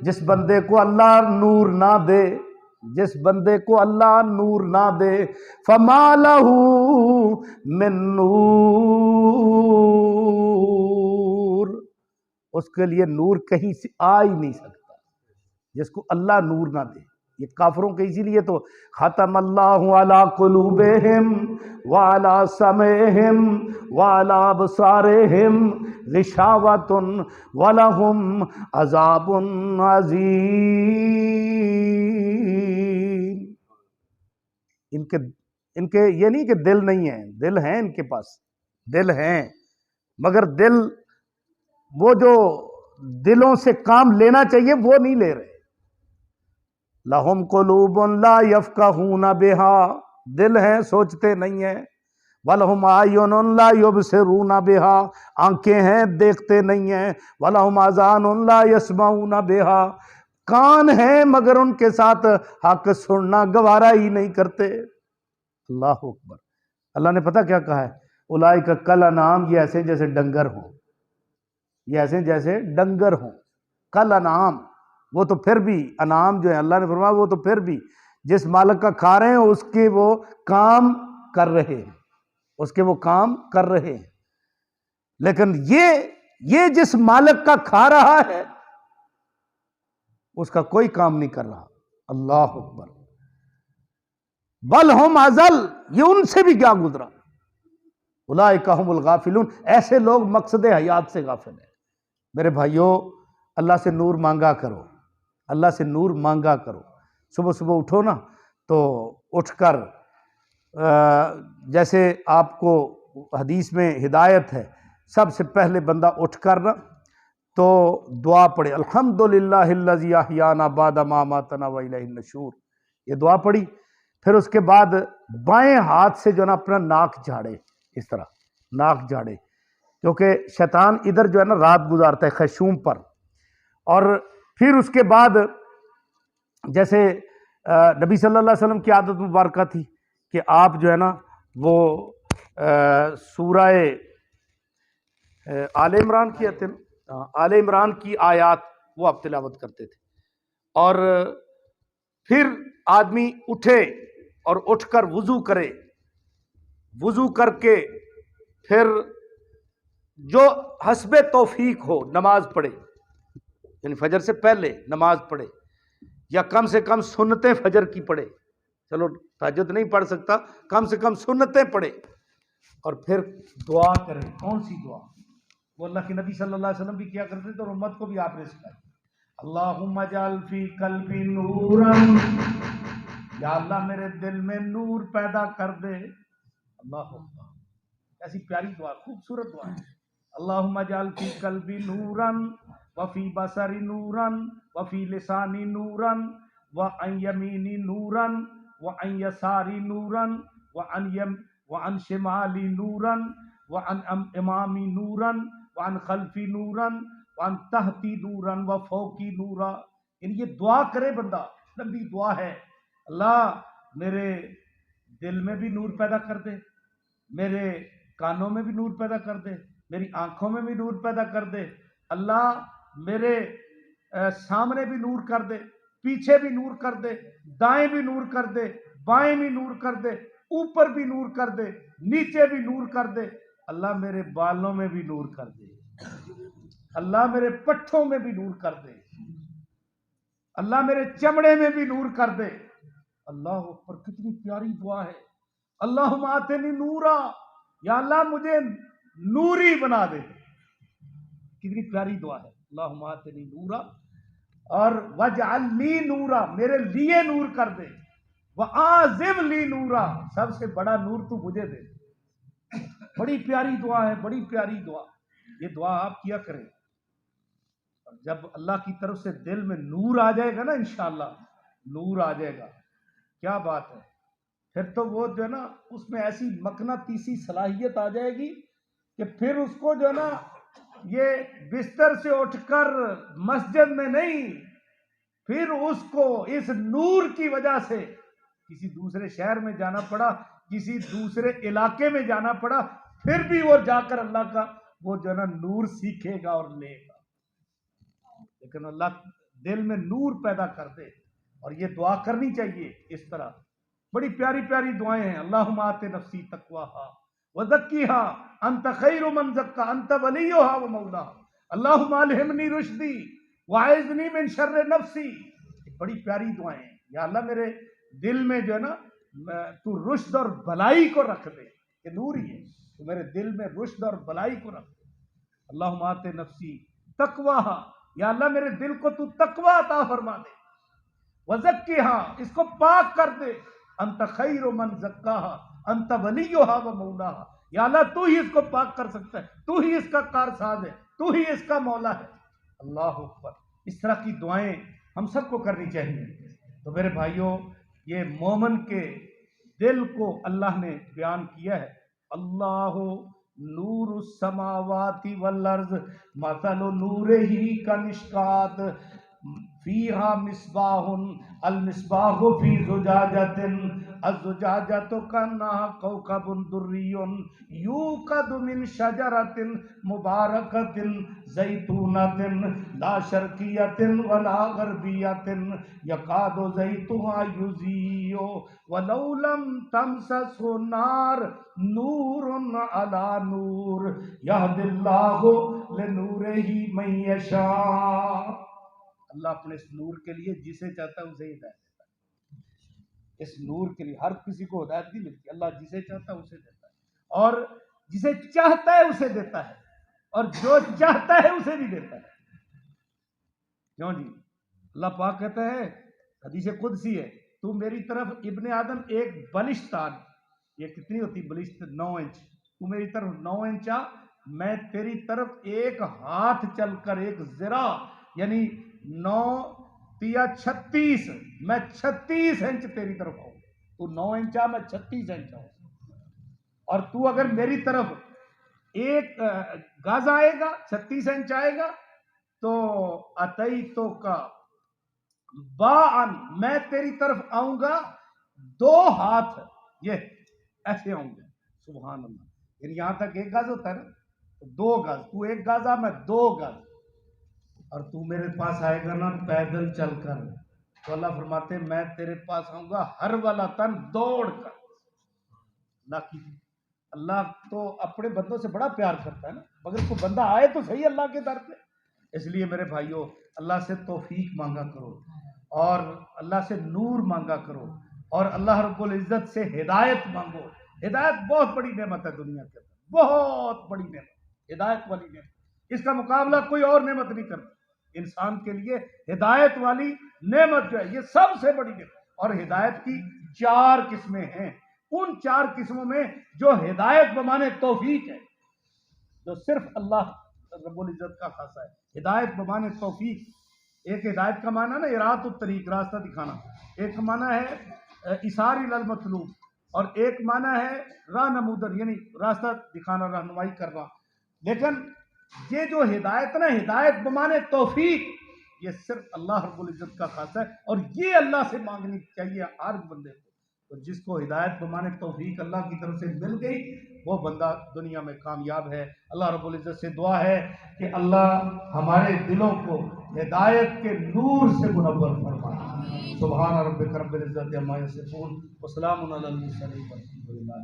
جس بندے کو اللہ نور نہ دے، جس بندے کو اللہ نور نہ دے، فما لہ من نور، اس کے لیے نور کہیں سے آ ہی نہیں سکتا. جس کو اللہ نور نہ دے. یہ کافروں کے اسی لیے تو ختم اللہ علی قلوبہم وعلی سمعہم وعلی ابصارہم غشاوۃ ولہم عذاب عظیم. ان کے یہ نہیں کہ دل نہیں ہے، دل ہیں ان کے پاس، دل ہیں، مگر دل وہ جو دلوں سے کام لینا چاہیے وہ نہیں لے رہے. لہم قلوب لا یفقہون بہا، دل ہیں سوچتے نہیں ہیں. وَلَهُمْ أَعْیُنٌ لَا یُبْصِرُونَ بہا، آنکھیں ہیں دیکھتے نہیں ہیں. وَلَهُمْ آذَانٌ لَا یسمعون بہا، کان ہیں مگر ان کے ساتھ حق سننا گوارا ہی نہیں کرتے. اللہ اکبر. اللہ نے پتہ کیا کہا ہے؟ اولئک کالانعام، یہ ایسے جیسے ڈنگر ہوں، یہ ایسے جیسے ڈنگر ہوں. کالانعام، وہ تو پھر بھی انعام جو ہے اللہ نے فرمایا وہ تو پھر بھی جس مالک کا کھا رہے ہیں اس کے وہ کام کر رہے ہیں، اس کے وہ کام کر رہے ہیں. لیکن یہ جس مالک کا کھا رہا ہے اس کا کوئی کام نہیں کر رہا. اللہ اکبر. بل ہم ازل، یہ ان سے بھی کیا گزرا. اولئک هم الغافلون، ایسے لوگ مقصد حیات سے غافل ہیں. میرے بھائیوں، اللہ سے نور مانگا کرو، اللہ سے نور مانگا کرو. صبح صبح اٹھو نا تو اٹھ کر جیسے آپ کو حدیث میں ہدایت ہے، سب سے پہلے بندہ اٹھ کر نا تو دعا پڑھے، الحمدللہ الذی احیانا بعد ما اماتنا والیہ النشور. یہ دعا پڑھی، پھر اس کے بعد بائیں ہاتھ سے جو نا اپنا ناک جھاڑے، اس طرح ناک جھاڑے، کیونکہ شیطان ادھر جو ہے نا رات گزارتا ہے خیشوم پر. اور پھر اس کے بعد جیسے نبی صلی اللہ علیہ وسلم کی عادت مبارکہ تھی کہ آپ جو ہے نا وہ سورہ آل عمران کی آل عمران کی آیات وہ آپ تلاوت کرتے تھے. اور پھر آدمی اٹھے اور اٹھ کر وضو کرے، وضو کر کے پھر جو حسب توفیق ہو نماز پڑھے، یعنی فجر سے پہلے نماز پڑھے، یا کم سے کم سنتیں فجر کی پڑھے. چلو تہجد نہیں پڑھ سکتا، کم سے کم سنتیں پڑھے، اور پھر دعا کرے. کون سی دعا؟ وہ اللہ کے نبی صلی اللہ علیہ وسلم بھی کیا کرتے تھے اور امت کو بھی آپ نے سکھائی. اللہم اجعل فی قلبی نورا، یا اللہ میرے دل میں نور پیدا کر دے. اللہ اکبر. ایسی پیاری دعا، خوبصورت دعا ہے. اللہم اجعل فی قلبی نورا وفی بصری نورا وفی لسانی نورا وعن یمینی نورا وعن یساری نورا وعن شمالی نورا وعن امامی نورا وعن خلفی نورا وعن تحتی نورا وفوقی نورا. یعنی یہ دعا کرے بندہ، لمبی دعا ہے. اللہ میرے دل میں بھی نور پیدا کر دے، میرے کانوں میں بھی نور پیدا کر دے، میری آنکھوں میں بھی نور پیدا کر دے. اللہ میرے سامنے بھی نور کر دے، پیچھے بھی نور کر دے، دائیں بھی نور کر دے، بائیں بھی نور کر دے، اوپر بھی نور کر دے، نیچے بھی نور کر دے. اللہ میرے بالوں میں بھی نور کر دے، اللہ میرے پٹھوں میں بھی نور کر دے، اللہ میرے چمڑے میں بھی نور کر دے. اللہ اکبر. کتنی پیاری دعا ہے. اللہم آتنی نورا، یا اللہ مجھے نوری بنا دے. کتنی پیاری دعا ہے. اللہم آتنی نورا اور وجعل لی نورا، میرے لیے نور کر دے. وَآزِمْ لی نورا، سب سے بڑا نور تو مجھے دے. بڑی پیاری دعا ہے، بڑی پیاری دعا. یہ دعا آپ کیا کریں. اور جب اللہ کی طرف سے دل میں نور آ جائے گا نا، انشاءاللہ نور آ جائے گا، کیا بات ہے. پھر تو وہ جو ہے نا اس میں ایسی مقناطیسی صلاحیت آ جائے گی کہ پھر اس کو جو ہے نا یہ بستر سے اٹھ کر مسجد میں نہیں، پھر اس کو اس نور کی وجہ سے کسی دوسرے شہر میں جانا پڑا، کسی دوسرے علاقے میں جانا پڑا، پھر بھی وہ جا کر اللہ کا وہ جو ہے نا نور سیکھے گا اور لے گا. لیکن اللہ دل میں نور پیدا کر دے. اور یہ دعا کرنی چاہیے اس طرح. بڑی پیاری پیاری دعائیں ہیں. اللہم آت نفسی تقواہا وزکیہا انت خیر من زکا انت ولیہا ومولاہا. اللہم الہمنی رشدی وعذنی من شر نفسی بڑی پیاری دعائیں ہیں. یا اللہ میرے دل میں جو ہے نا تو رشد اور بلائی کو رکھ دے، یہ نور ہی ہے، تو میرے دل میں رشد اور بلائی کو رکھ دے. اللہم آت نفسی تقواہا، یا اللہ میرے دل کو تو تقوی عطا فرما دے. وزکیہا، اس کو پاک کر دے. انت خیر من زکاہا انت ولیہا و مولاہا، یا اللہ تو ہی اس کو پاک کر سکتا ہے، تو ہی اس کا کارساز ہے، تو ہی اس کا مولا ہے. اللہ اکبر. اس طرح کی دعائیں ہم سب کو کرنی چاہیے. تو میرے بھائیوں، یہ مومن کے دل کو اللہ نے بیان کیا ہے. اللہ نور السماوات والارض مثل نورہ کمشکات فیہا مصباح المصباح فی زجاجۃ الزجاجۃ کأنہا کوکب دری یوقد من شجرۃ مبارکۃ زیتونۃ لا شرقیۃ ولا غربیۃ یکاد زیتها یضیء ولو لم تمسسہ نار نور علی نور یہدی اللہ لنورہ من یشاء. اللہ اپنے اس نور کے لیے جسے چاہتا ہے اسے ہدایت دیتا ہے. اس نور کے لیے ہر کسی کو ہدایت نہیں ملتی، اللہ جسے چاہتا ہے اسے دیتا ہے، اور جسے چاہتا ہے اسے دیتا ہے، اور جو چاہتا ہے اسے نہیں دیتا ہے. کیوں جی؟ اللہ پاک کہتا ہے، حدیث قدسی ہے، تو میری طرف ابن آدم ایک بلش تان، یہ کتنی ہوتی بلش؟ 9 انچ. تو میری طرف 9 انچ آ، میں تیری طرف ایک ہاتھ چل کر، ایک ذرا یعنی 9 تیا 36، میں 36 انچ تیری طرف آؤں. تو 9 انچ آ، میں 36 انچ آؤں. اور تو اگر میری طرف ایک گز آئے گا، 36 انچ آئے گا، تو اتیتو کا باعن، میں تیری طرف آؤں گا 2 ہاتھ، یہ ایسے آؤں گا. سبحان اللہ. یعنی یہاں تک 1 گز ہوتا ہے نا، تو 2 گز، تو 1 گز آ، میں 2 گز. اور تو میرے پاس آئے گا نا پیدل چل کر، تو اللہ فرماتے ہیں میں تیرے پاس آؤں گا ہر والا تن دوڑ کر. اللہ تو اپنے بندوں سے بڑا پیار کرتا ہے نا، مگر کوئی بندہ آئے تو صحیح اللہ کے در پہ. اس لیے میرے بھائیوں، اللہ سے توفیق مانگا کرو، اور اللہ سے نور مانگا کرو، اور اللہ رب العزت سے ہدایت مانگو. ہدایت بہت بڑی نعمت ہے دنیا کے اندر، بہت بڑی نعمت، ہدایت والی نعمت. اس کا مقابلہ کوئی اور نعمت نہیں کرتا. انسان کے لیے ہدایت والی نعمت جو ہے یہ سب سے بڑی نعمت. اور ہدایت کی 4 قسمیں ہیں. ان 4 قسموں میں جو ہدایت بمانے توفیق ہے، جو صرف اللہ رب العزت کا خاصہ ہے، ہدایت بمانے توفیق. ایک ہدایت کا معنی نا اراۃ الطریق، راستہ دکھانا. ایک معنی ہے ایثار الی المطلوب، اور ایک معنی ہے راہ نمودن، یعنی راستہ دکھانا، رہنمائی کرنا. لیکن یہ جو ہدایت نا، ہدایت بمانے توفیق، یہ صرف اللہ رب العزت کا خاصہ ہے، اور یہ اللہ سے مانگنی چاہیے ہر بندے کو. تو جس کو ہدایت بمانے توفیق اللہ کی طرف سے مل گئی، وہ بندہ دنیا میں کامیاب ہے. اللہ رب العزت سے دعا ہے کہ اللہ ہمارے دلوں کو ہدایت کے نور سے منور فرمائے. سبحان ربک رب العزت عما یصفون وسلام علی المرسلین والحمد للہ.